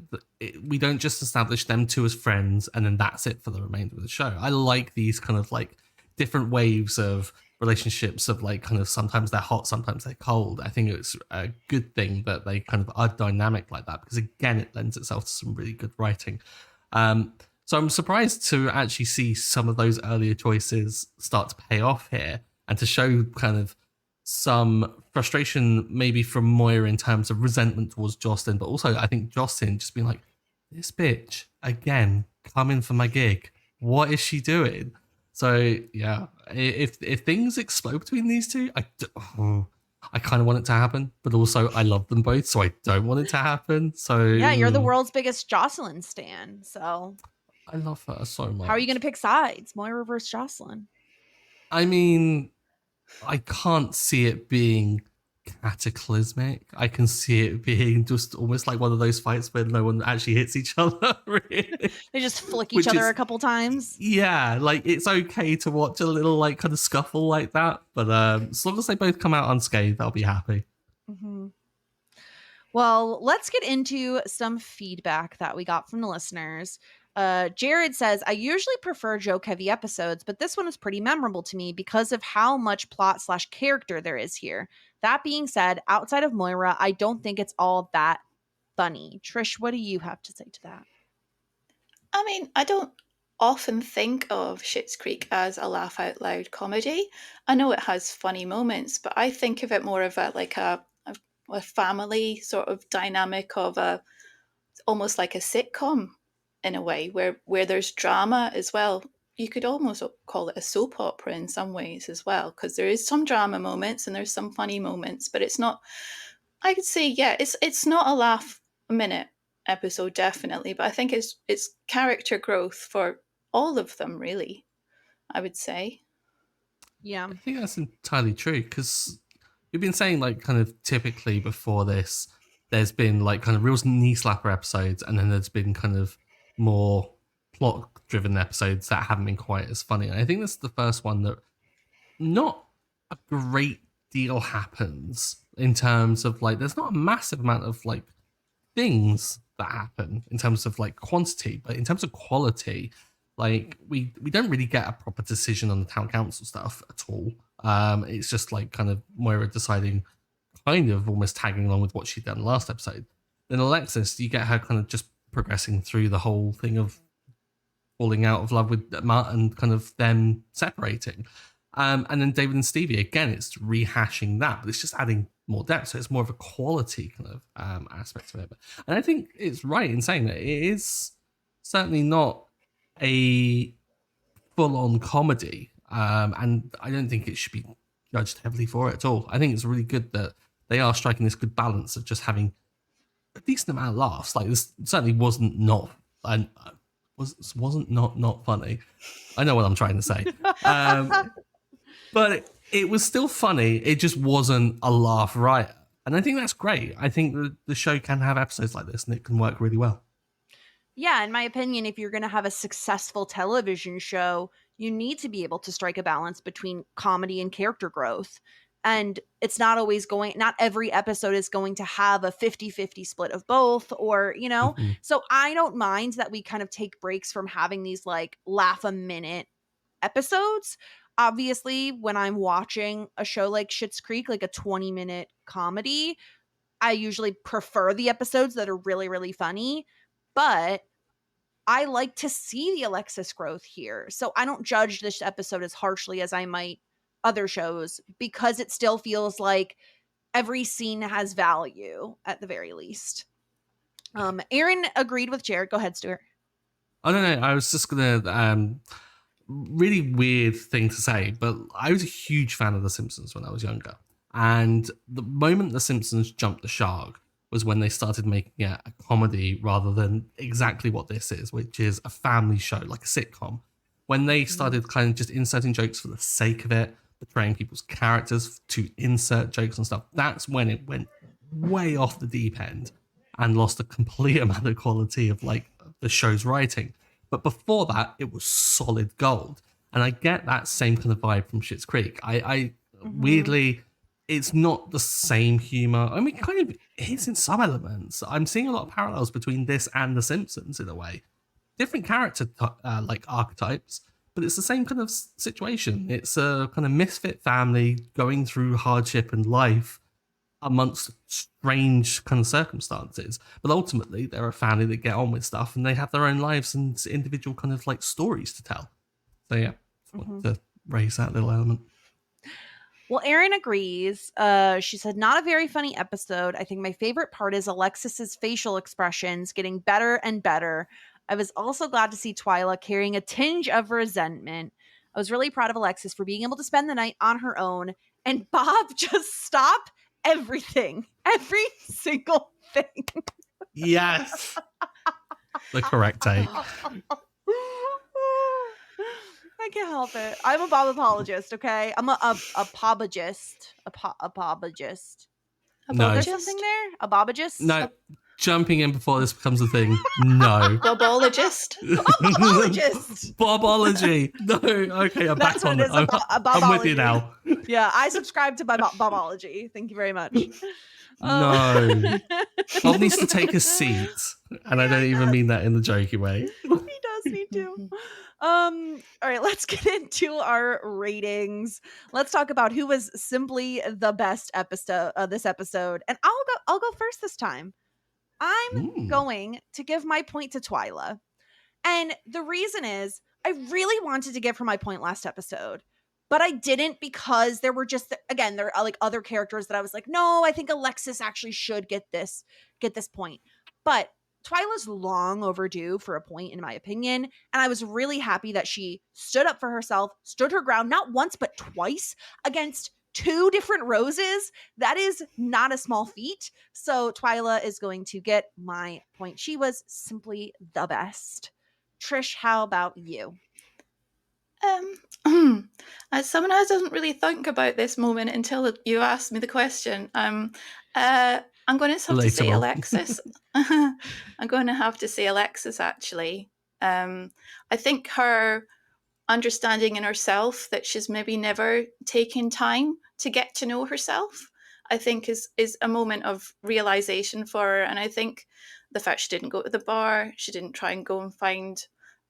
we don't just establish them two as friends and then that's it for the remainder of the show. I like these kind of like different waves of relationships of like kind of sometimes they're hot, sometimes they're cold. I think it's a good thing that they kind of are dynamic like that because again, it lends itself to some really good writing. So I'm surprised to actually see some of those earlier choices start to pay off here and to show kind of some frustration maybe from Moira in terms of resentment towards Jocelyn, but also I think Jocelyn just being like, this bitch, again, coming for my gig. What is she doing? So yeah, if things explode between these two, I kind of want it to happen, but also I love them both, so I don't want it to happen. So yeah, you're the world's biggest Jocelyn stan, so I love her so much. How are you going to pick sides? Moira versus Jocelyn. I mean, I can't see it being cataclysmic. I can see it being just almost like one of those fights where no one actually hits each other, really. They just flick each Which other is, a couple times. yeah, like it's okay to watch a little like kind of scuffle like that, but as long as they both come out unscathed, I'll be happy. Mm-hmm. Well, let's get into some feedback that we got from the listeners. Jared says, I usually prefer joke-heavy episodes, but this one is pretty memorable to me because of how much plot/character there is here. That being said, outside of Moira, I don't think it's all that funny. Trish, what do you have to say to that? I mean, I don't often think of Schitt's Creek as a laugh out loud comedy. I know it has funny moments, but I think of it more of a family sort of dynamic of a almost like a sitcom in a way where there's drama as well. You could almost call it a soap opera in some ways as well, because there is some drama moments and there's some funny moments, but it's not. I could say, yeah, it's not a laugh a minute episode definitely, but I think it's character growth for all of them really. I would say. Yeah. I think that's entirely true because we've been saying like kind of typically before this, there's been like kind of real knee slapper episodes, and then there's been kind of more plot driven episodes that haven't been quite as funny. And I think this is the first one that not a great deal happens in terms of like there's not a massive amount of like things that happen in terms of like quantity, but in terms of quality, like we don't really get a proper decision on the town council stuff at all. It's just like kind of Moira deciding, kind of almost tagging along with what she'd done last episode. Then Alexis, you get her kind of just progressing through the whole thing of falling out of love with Matt and kind of them separating. And then David and Stevie, again, it's rehashing that, but it's just adding more depth. So it's more of a quality kind of aspect of it. And I think it's right in saying that it is certainly not a full-on comedy. And I don't think it should be judged heavily for it at all. I think it's really good that they are striking this good balance of just having a decent amount of laughs. Like this certainly wasn't not funny. I know what I'm trying to say. But it was still funny. It just wasn't a laugh riot. And I think that's great. I think the show can have episodes like this and it can work really well. Yeah, in my opinion, if you're going to have a successful television show, you need to be able to strike a balance between comedy and character growth. And it's not every episode is going to have a 50-50 split of both or, Mm-hmm. So I don't mind that we kind of take breaks from having these like laugh a minute episodes. Obviously, when I'm watching a show like Schitt's Creek, like a 20-minute comedy, I usually prefer the episodes that are really, really funny. But I like to see the Alexis growth here. So I don't judge this episode as harshly as I might other shows because it still feels like every scene has value at the very least. Aaron agreed with Jared. Go ahead, Stuart. I don't know. I was just going to really weird thing to say, but I was a huge fan of The Simpsons when I was younger. And the moment The Simpsons jumped the shark was when they started making it a comedy rather than exactly what this is, which is a family show, like a sitcom. When they started kind of just inserting jokes for the sake of it, betraying people's characters to insert jokes and stuff, that's when it went way off the deep end and lost a complete amount of quality of like the show's writing. But before that, it was solid gold. And I get that same kind of vibe from Schitt's Creek. I weirdly, it's not the same humor. I mean, kind of is in some elements. I'm seeing a lot of parallels between this and The Simpsons in a way. Different character like archetypes, but it's the same kind of situation. It's a kind of misfit family going through hardship and life amongst strange kind of circumstances, but ultimately they're a family that get on with stuff and they have their own lives and individual kind of like stories to tell. So yeah, I wanted to raise that little element. Well, Erin agrees. She said, not a very funny episode. I think my favorite part is Alexis's facial expressions getting better and better. I was also glad to see Twyla carrying a tinge of resentment. I was really proud of Alexis for being able to spend the night on her own. And Bob just stopped everything. Every single thing. Yes. The correct take. I can't help it. I'm a Bob apologist, okay? I'm a apologist. Apologist. No. There's something there? A bobagist? No. Jumping in before this becomes a thing. No. Bobologist. Apologist. Bobology. No. Okay, I'm That's back on what it. it is. I'm with you now. Yeah, I subscribe to bobology. Thank you very much. No. Bob needs to take a seat. And I don't even mean that in the jokey way. He does need to. All right, let's get into our ratings. Let's talk about who was simply the best episode this episode. And I'll go first this time. I'm going to give my point to Twyla. And the reason is I really wanted to give her my point last episode, but I didn't because there were just, again, there are like other characters that I was like, no, I think Alexis actually should get this point. But Twyla's long overdue for a point, in my opinion. And I was really happy that she stood up for herself, stood her ground, not once, but twice against 2 different roses. That is not a small feat. So Twyla is going to get my point. She was simply the best. Trish, how about you? As someone who doesn't really think about this moment until you asked me the question, I'm going to have to say Alexis. I'm going to have to say Alexis, actually. I think her understanding in herself that she's maybe never taken time to get to know herself, I think is a moment of realization for her. And I think the fact she didn't go to the bar, she didn't try and go and find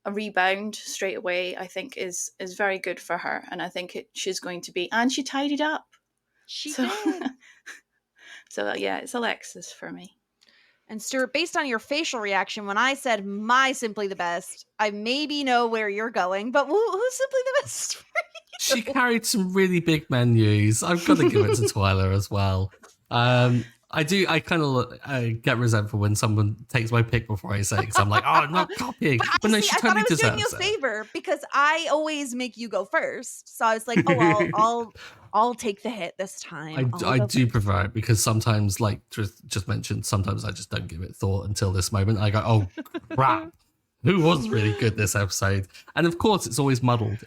a rebound straight away, I think is very good for her. And I think she's going to be, and she tidied up. She did. So yeah, it's Alexis for me. And Stuart, based on your facial reaction when I said my simply the best, I maybe know where you're going, but who's simply the best for you? She carried some really big menus. I've got to give it to Twyla as well. I kind of get resentful when someone takes my pick before I say it, because I'm like, oh, I'm not copying. But no, she totally deserves it. I thought I was doing you a favor because I always make you go first. So I was like, oh, I'll take the hit this time. I do prefer it because sometimes, like just mentioned, sometimes I just don't give it thought until this moment. I go, oh, crap. Who was really good this episode? And of course, it's always muddled.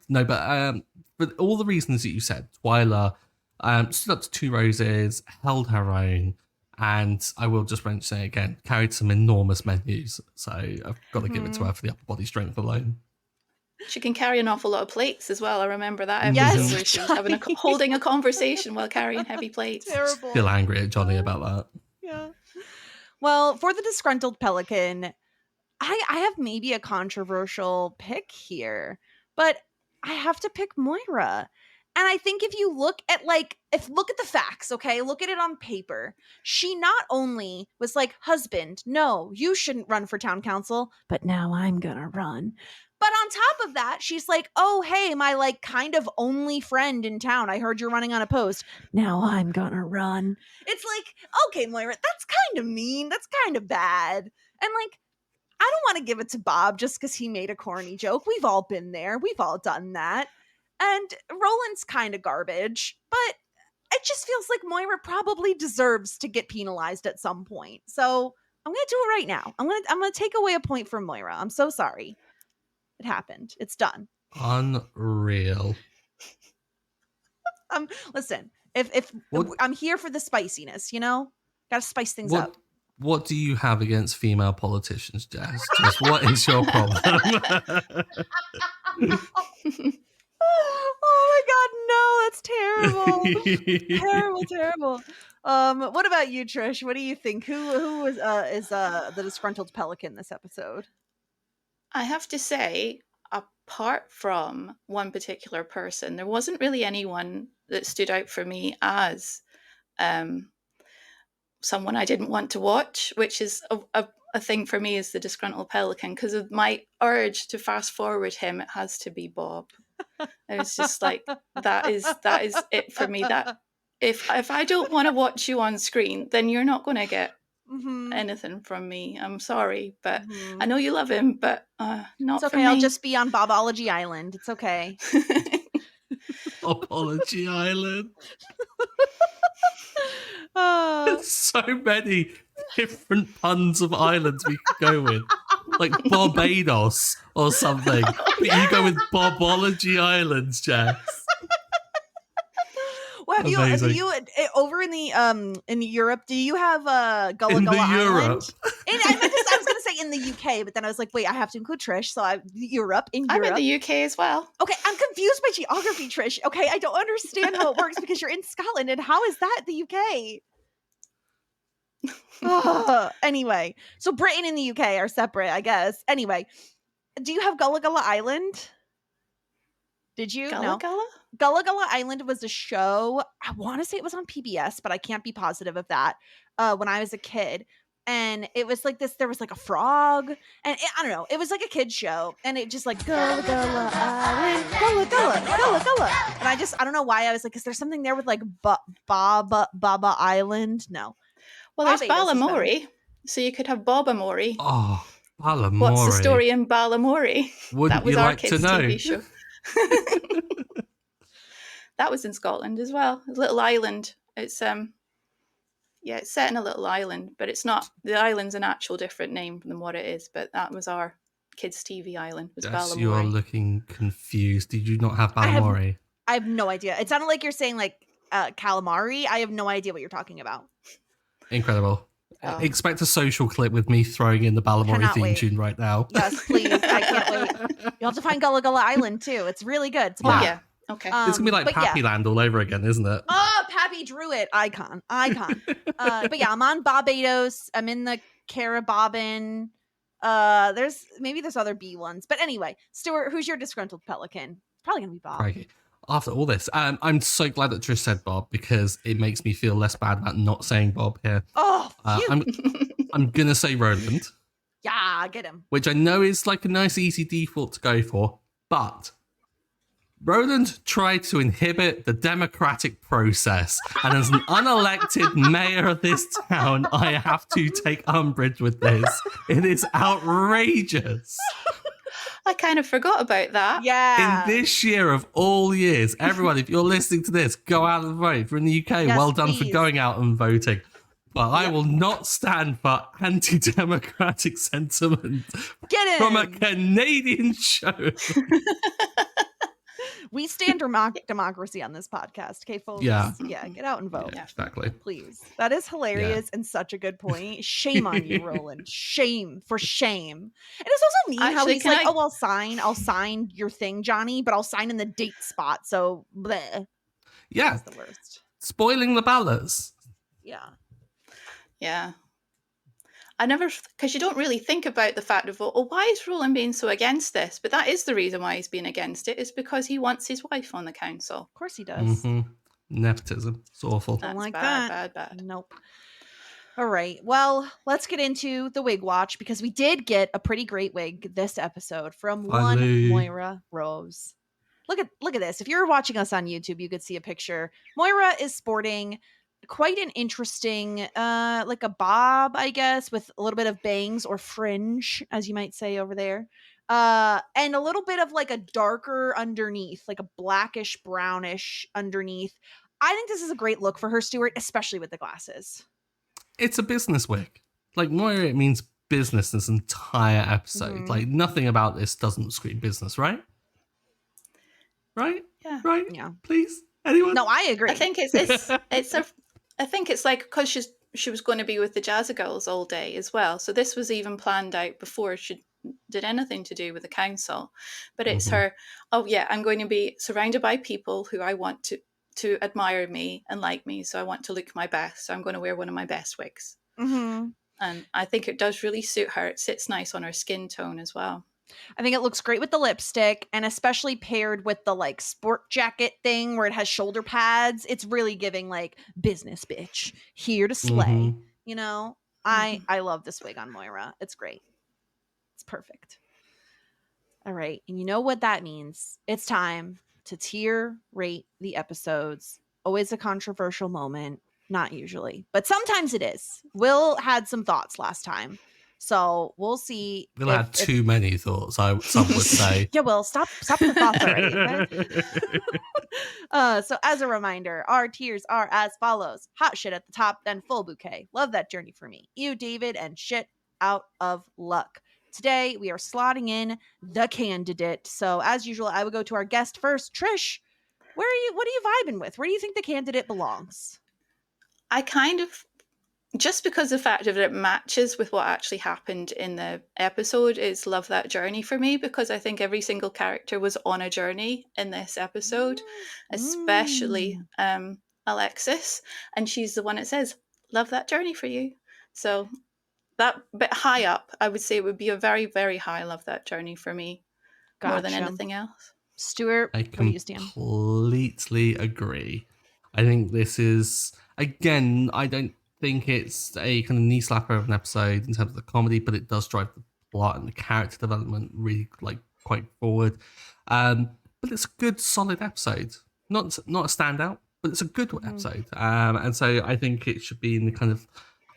No, but for all the reasons that you said, Twyla stood up to 2 roses, held her own, and I will just mention it again, carried some enormous menus. So I've got to give it to her for the upper body strength alone. She can carry an awful lot of plates as well. I remember that episode where she was holding a conversation while carrying heavy plates. Terrible. Still angry at Johnny about that. Yeah. Well, for the disgruntled pelican, I have maybe a controversial pick here, but I have to pick Moira. And I think if you look at look at the facts, okay, look at it on paper. She not only was like, husband, no, you shouldn't run for town council, but now I'm gonna run. But on top of that, she's like, oh, hey, my like kind of only friend in town. I heard you're running unopposed. Now I'm gonna run. It's like, okay, Moira, that's kind of mean. That's kind of bad. And like, I don't want to give it to Bob just because he made a corny joke. We've all been there. We've all done that. And Roland's kind of garbage, but it just feels like Moira probably deserves to get penalized at some point. So I'm going to do it right now. I'm going to take away a point from Moira. I'm so sorry. It happened. It's done. Unreal. Listen, if I'm here for the spiciness, you know, got to spice things up. What do you have against female politicians, Jess? Just what is your problem? Oh my God, no, that's terrible. Terrible. What about you, Trish? What do you think? Who is the disgruntled pelican this episode? I have to say, apart from one particular person, there wasn't really anyone that stood out for me as someone I didn't want to watch, which is a thing for me as the disgruntled pelican, because of my urge to fast forward him. It has to be Bob. It was just like, that is it for me. That if I don't want to watch you on screen, then you're not going to get anything from me. I'm sorry, but I know you love him, but not it's okay. for me. I'll just be on Bobology Island. It's okay. Bobology Island. There's so many different puns of islands we could go with. like Barbados or something. But you go with Bobology Islands, Jess. Well, Amazing. do you over in Europe? Do you have Gullah In the Gullah Island? Europe. I was going to say in the UK, but then I was like, wait, I have to include Trish. So I'm Europe. in the UK as well. Okay, I'm confused by geography, Trish. Okay, I don't understand how it works because you're in Scotland, and how is that the UK? Anyway, so Britain and the UK are separate, I guess. Anyway, do you have Gullah Gullah Island? Did you? Gullah No. Gullah? Gullah Gullah Island was a show. I want to say it was on PBS, but I can't be positive of that. When I was a kid, and it was like this. There was like a frog, and I don't know. It was like a kid's show, and it just like Gullah Gullah Island, Gullah Gullah, Gullah Gullah. And I don't know why I was like, is there something there with like Baba Island? No. Well, there's Balamori, so you could have Bobamori. Oh, Balamori. What's the story in Balamori? Wouldn't that was you our like to kids' know? TV show. That was in Scotland as well. A little island. It's it's set in a little island, but it's not. The island's an actual different name than what it is. But that was our kids' TV island. Was Yes, Balamori. you are looking confused. Did you not have Balamori? I have no idea. It sounded like you're saying like calamari. I have no idea what you're talking about. Incredible. Oh. Expect a social clip with me throwing in the Balamori theme tune right now. Yes, please. I can't wait. You'll have to find Gullah Gullah Island too. It's really good. It's yeah. Okay. It's gonna be like Pappy Land all over again, isn't it? Oh, Pappy Druid icon. But yeah, I'm on Barbados. I'm in the Caribbean. There's other B ones, but anyway, Stuart, who's your disgruntled pelican? Probably gonna be Bob. Crikey. After all this, I'm so glad that Trish said Bob because it makes me feel less bad about not saying Bob here. Oh, I'm gonna say Roland. Yeah, get him. Which I know is like a nice easy default to go for, but Roland tried to inhibit the democratic process, and as an unelected mayor of this town, I have to take umbrage with this. It is outrageous. I kind of forgot about that. Yeah. In this year of all years, everyone, if you're listening to this, go out and vote. If you're in the UK, yes, well done please. for going out and voting. But I will not stand for anti-democratic sentiment from a Canadian show. We stand democracy on this podcast, okay, folks? Yeah, get out and vote. Yeah, exactly. Please. That is hilarious and such a good point. Shame on you, Roland. Shame. And it's also mean how he's like, I'll sign your thing, Johnny, but I'll sign in the date spot. So, bleh. Yeah. That's the worst. Spoiling the ballots. Yeah. Yeah. Because you don't really think about the fact of, why is Roland being so against this? But that is the reason why he's being against it, is because he wants his wife on the council. Of course he does. Mm-hmm. Nepotism. It's awful. That's like bad. Nope. All right. Well, let's get into the wig watch because we did get a pretty great wig this episode from one Moira Rose. Look at this. If you're watching us on YouTube, you could see a picture. Moira is sporting quite an interesting like a bob, I guess, with a little bit of bangs or fringe, as you might say over there, and a little bit of like a darker underneath, like a blackish brownish underneath. I think this is a great look for her, Stuart, especially with the glasses. It's a business wig. Like Moira, it means business this entire episode. Mm-hmm. Like nothing about this doesn't scream business, right? Yeah. Right? Yeah. Please? Anyone? No, I agree. I think I think it's like because she was going to be with the Jazza Girls all day as well. So this was even planned out before she did anything to do with the council. But it's her, I'm going to be surrounded by people who I want to admire me and like me. So I want to look my best. So I'm going to wear one of my best wigs. Mm-hmm. And I think it does really suit her. It sits nice on her skin tone as well. I think it looks great with the lipstick, and especially paired with the like sport jacket thing where it has shoulder pads. It's really giving like business bitch here to slay. Mm-hmm. You know, I love this wig on Moira. It's great. It's perfect. All right. And you know what that means? It's time to tier rate the episodes. Always a controversial moment. Not usually, but sometimes it is. Will had some thoughts last time. So we'll see. Will had too many thoughts, some would say. Yeah, well, stop the thoughts already. Okay? So as a reminder, our tiers are as follows. Hot shit at the top, then full bouquet. Love that journey for me. You, David, and shit out of luck. today we are slotting in the candidate. So as usual, I would go to our guest first. Trish, what are you vibing with? Where do you think the candidate belongs? I kind of, just because the fact that it matches with what actually happened in the episode, is Love That Journey for me, because I think every single character was on a journey in this episode, especially Alexis, and she's the one that says, love that journey for you. So that bit high up, I would say it would be a very, very high Love That Journey for me, more than anything else. Stuart, I where do you stand? completely agree. I think this is, again, I don't think it's a kind of knee slapper of an episode in terms of the comedy, but it does drive the plot and the character development really like quite forward. But it's a good, solid episode. Not a standout, but it's a good episode. And so I think it should be in the kind of,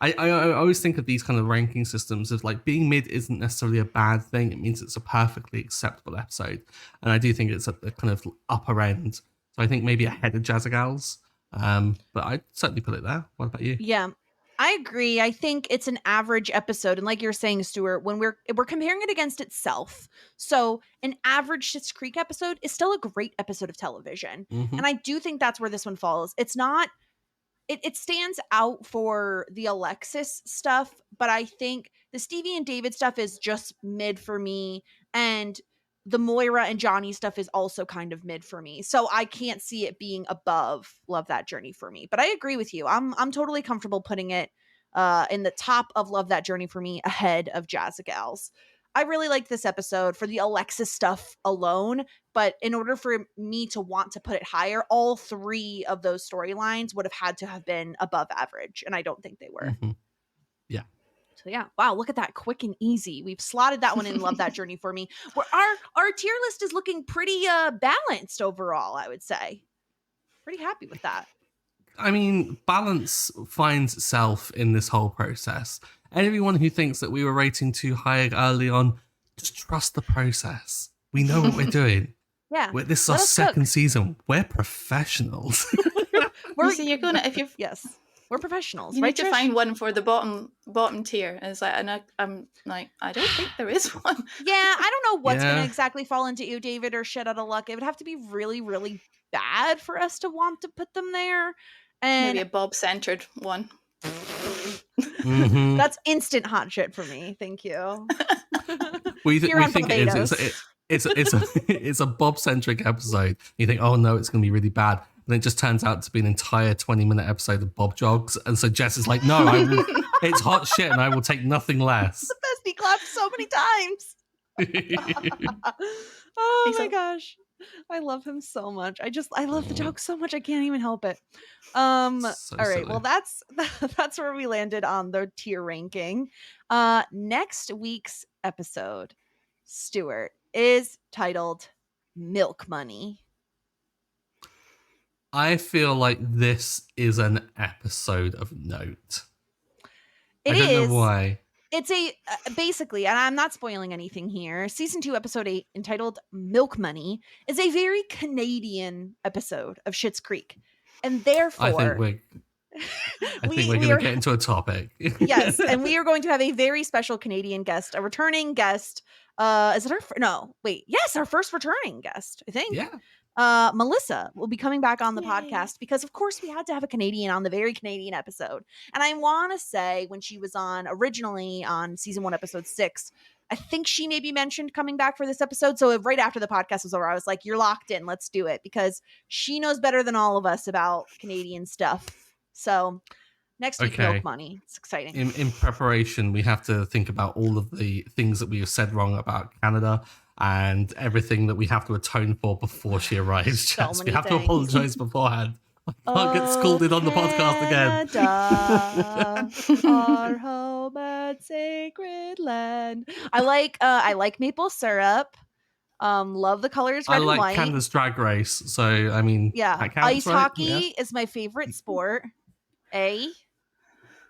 I always think of these kind of ranking systems as like being mid isn't necessarily a bad thing. It means it's a perfectly acceptable episode. And I do think it's at the kind of upper end. So I think maybe ahead of Jazzagals. But I'd certainly put it there. What about you? Yeah, I agree. I think it's an average episode. And like you're saying, Stuart, when we're comparing it against itself. So an average Schitt's Creek episode is still a great episode of television. Mm-hmm. And I do think that's where this one falls. It's not, it stands out for the Alexis stuff, but I think the Stevie and David stuff is just mid for me. And the Moira and Johnny stuff is also kind of mid for me. So I can't see it being above Love That Journey for me. But I agree with you. I'm totally comfortable putting it in the top of Love That Journey for me, ahead of Jazzagals. I really liked this episode for the Alexis stuff alone, but in order for me to want to put it higher, all three of those storylines would have had to have been above average, and I don't think they were. Mm-hmm. Yeah. So yeah, wow, look at that, quick and easy. We've slotted that one in. Love That Journey for me. Where our tier list is looking pretty balanced overall, I would say. Pretty happy with that. I mean, balance finds itself in this whole process. Anyone who thinks that we were rating too high early on, just trust the process. We know what we're doing. Yeah. This is our second season. We're professionals. You're gonna, if you've, yes, we're professionals. you right, need to Trish? find one for the bottom tier. And it's like, and I'm like, I don't think there is one. Yeah, I don't know what's Yeah. going to exactly fall into you, David, or shit out of luck. It would have to be really, really bad for us to want to put them there. And Maybe a Bob-centered one. Mm-hmm. that's instant hot shit for me. Thank you. We You're on think Barbados. it's a Bob-centric episode. You think, oh no, it's going to be really bad. And it just turns out to be an entire 20-minute episode of Bob Jogs. And so Jess is like, no, it's hot shit and I will take nothing less. The best. He clapped so many times. Oh my gosh. I love him so much. I love the joke so much. I can't even help it. All right. silly. Well, that's where we landed on the tier ranking. Next week's episode, Stuart, is titled Milk Money. I feel like this is an episode of note. It I don't is. know why. It's a basically, and I'm not spoiling anything here. Season 2, episode 8, entitled Milk Money, is a very Canadian episode of Schitt's Creek, and therefore, I think we're going to get into a topic. Yes, and we are going to have a very special Canadian guest, a returning guest. Is it our first returning guest, I think. Yeah. Melissa will be coming back on the podcast because, of course, we had to have a Canadian on the very Canadian episode. And I want to say when she was on originally on season 1, episode 6, I think she maybe mentioned coming back for this episode. So right after the podcast was over, I was like, you're locked in. Let's do it, because she knows better than all of us about Canadian stuff. So next week, Milk Money. It's exciting. In preparation, we have to think about all of the things that we have said wrong about Canada and everything that we have to atone for before she arrives. So we have things. to apologize beforehand. I can't get scolded on the podcast again. Canada, our home and sacred land. I like maple syrup. Love the colors red I like and white. Canada's Drag Race, so I mean, Yeah, that counts, ice right? hockey is my favorite sport. I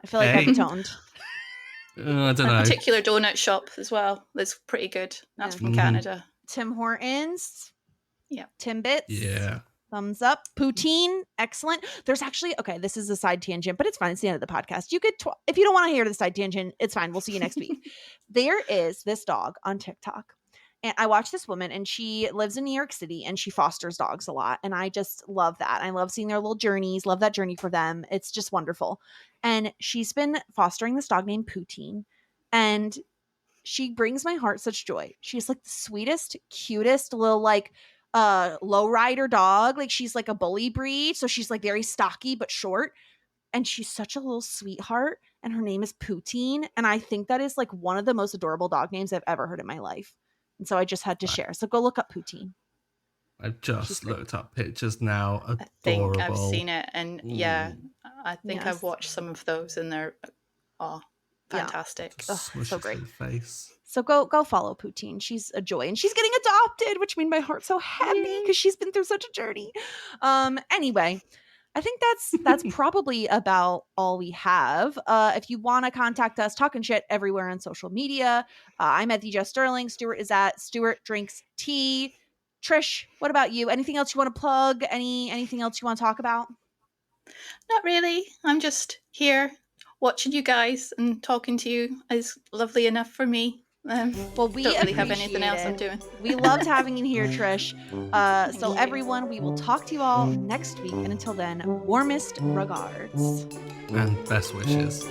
feel like A? I've toned. I don't A know. particular donut shop as well. That's pretty good. That's Yeah. from Canada. Tim Hortons. Yeah. Timbits. Yeah. Thumbs up. Poutine, excellent. There's actually, okay, this is a side tangent, but it's fine. It's the end of the podcast. You could, if you don't want to hear the side tangent, it's fine. We'll see you next week. There is this dog on TikTok. And I watch this woman, and she lives in New York City, and she fosters dogs a lot. And I just love that. I love seeing their little journeys, love that journey for them. It's just wonderful. And she's been fostering this dog named Poutine. And she brings my heart such joy. She's like the sweetest, cutest little like low rider dog. Like she's like a bully breed. So she's like very stocky but short. And she's such a little sweetheart. And her name is Poutine. And I think that is like one of the most adorable dog names I've ever heard in my life. And so I just had to share. So go look up Poutine. I've just looked up pictures now. Adorable. I think I've seen it, and yeah, I think I've watched some of those, and they're fantastic. Yeah. So great. Face. So go follow Poutine. She's a joy, and she's getting adopted, which made my heart so happy because she's been through such a journey. Anyway, I think that's probably about all we have. If you want to contact us, talking shit everywhere on social media. I'm at DJ Sterling. Stuart is at Stuart Drinks Tea. Trish, what about you? Anything else you want to plug? Anything else you want to talk about? Not really. I'm just here watching you guys, and talking to you is lovely enough for me. Well, we don't really have anything else I'm doing. We loved having you here, Trish. So everyone, we will talk to you all next week. And until then, warmest regards. And best wishes.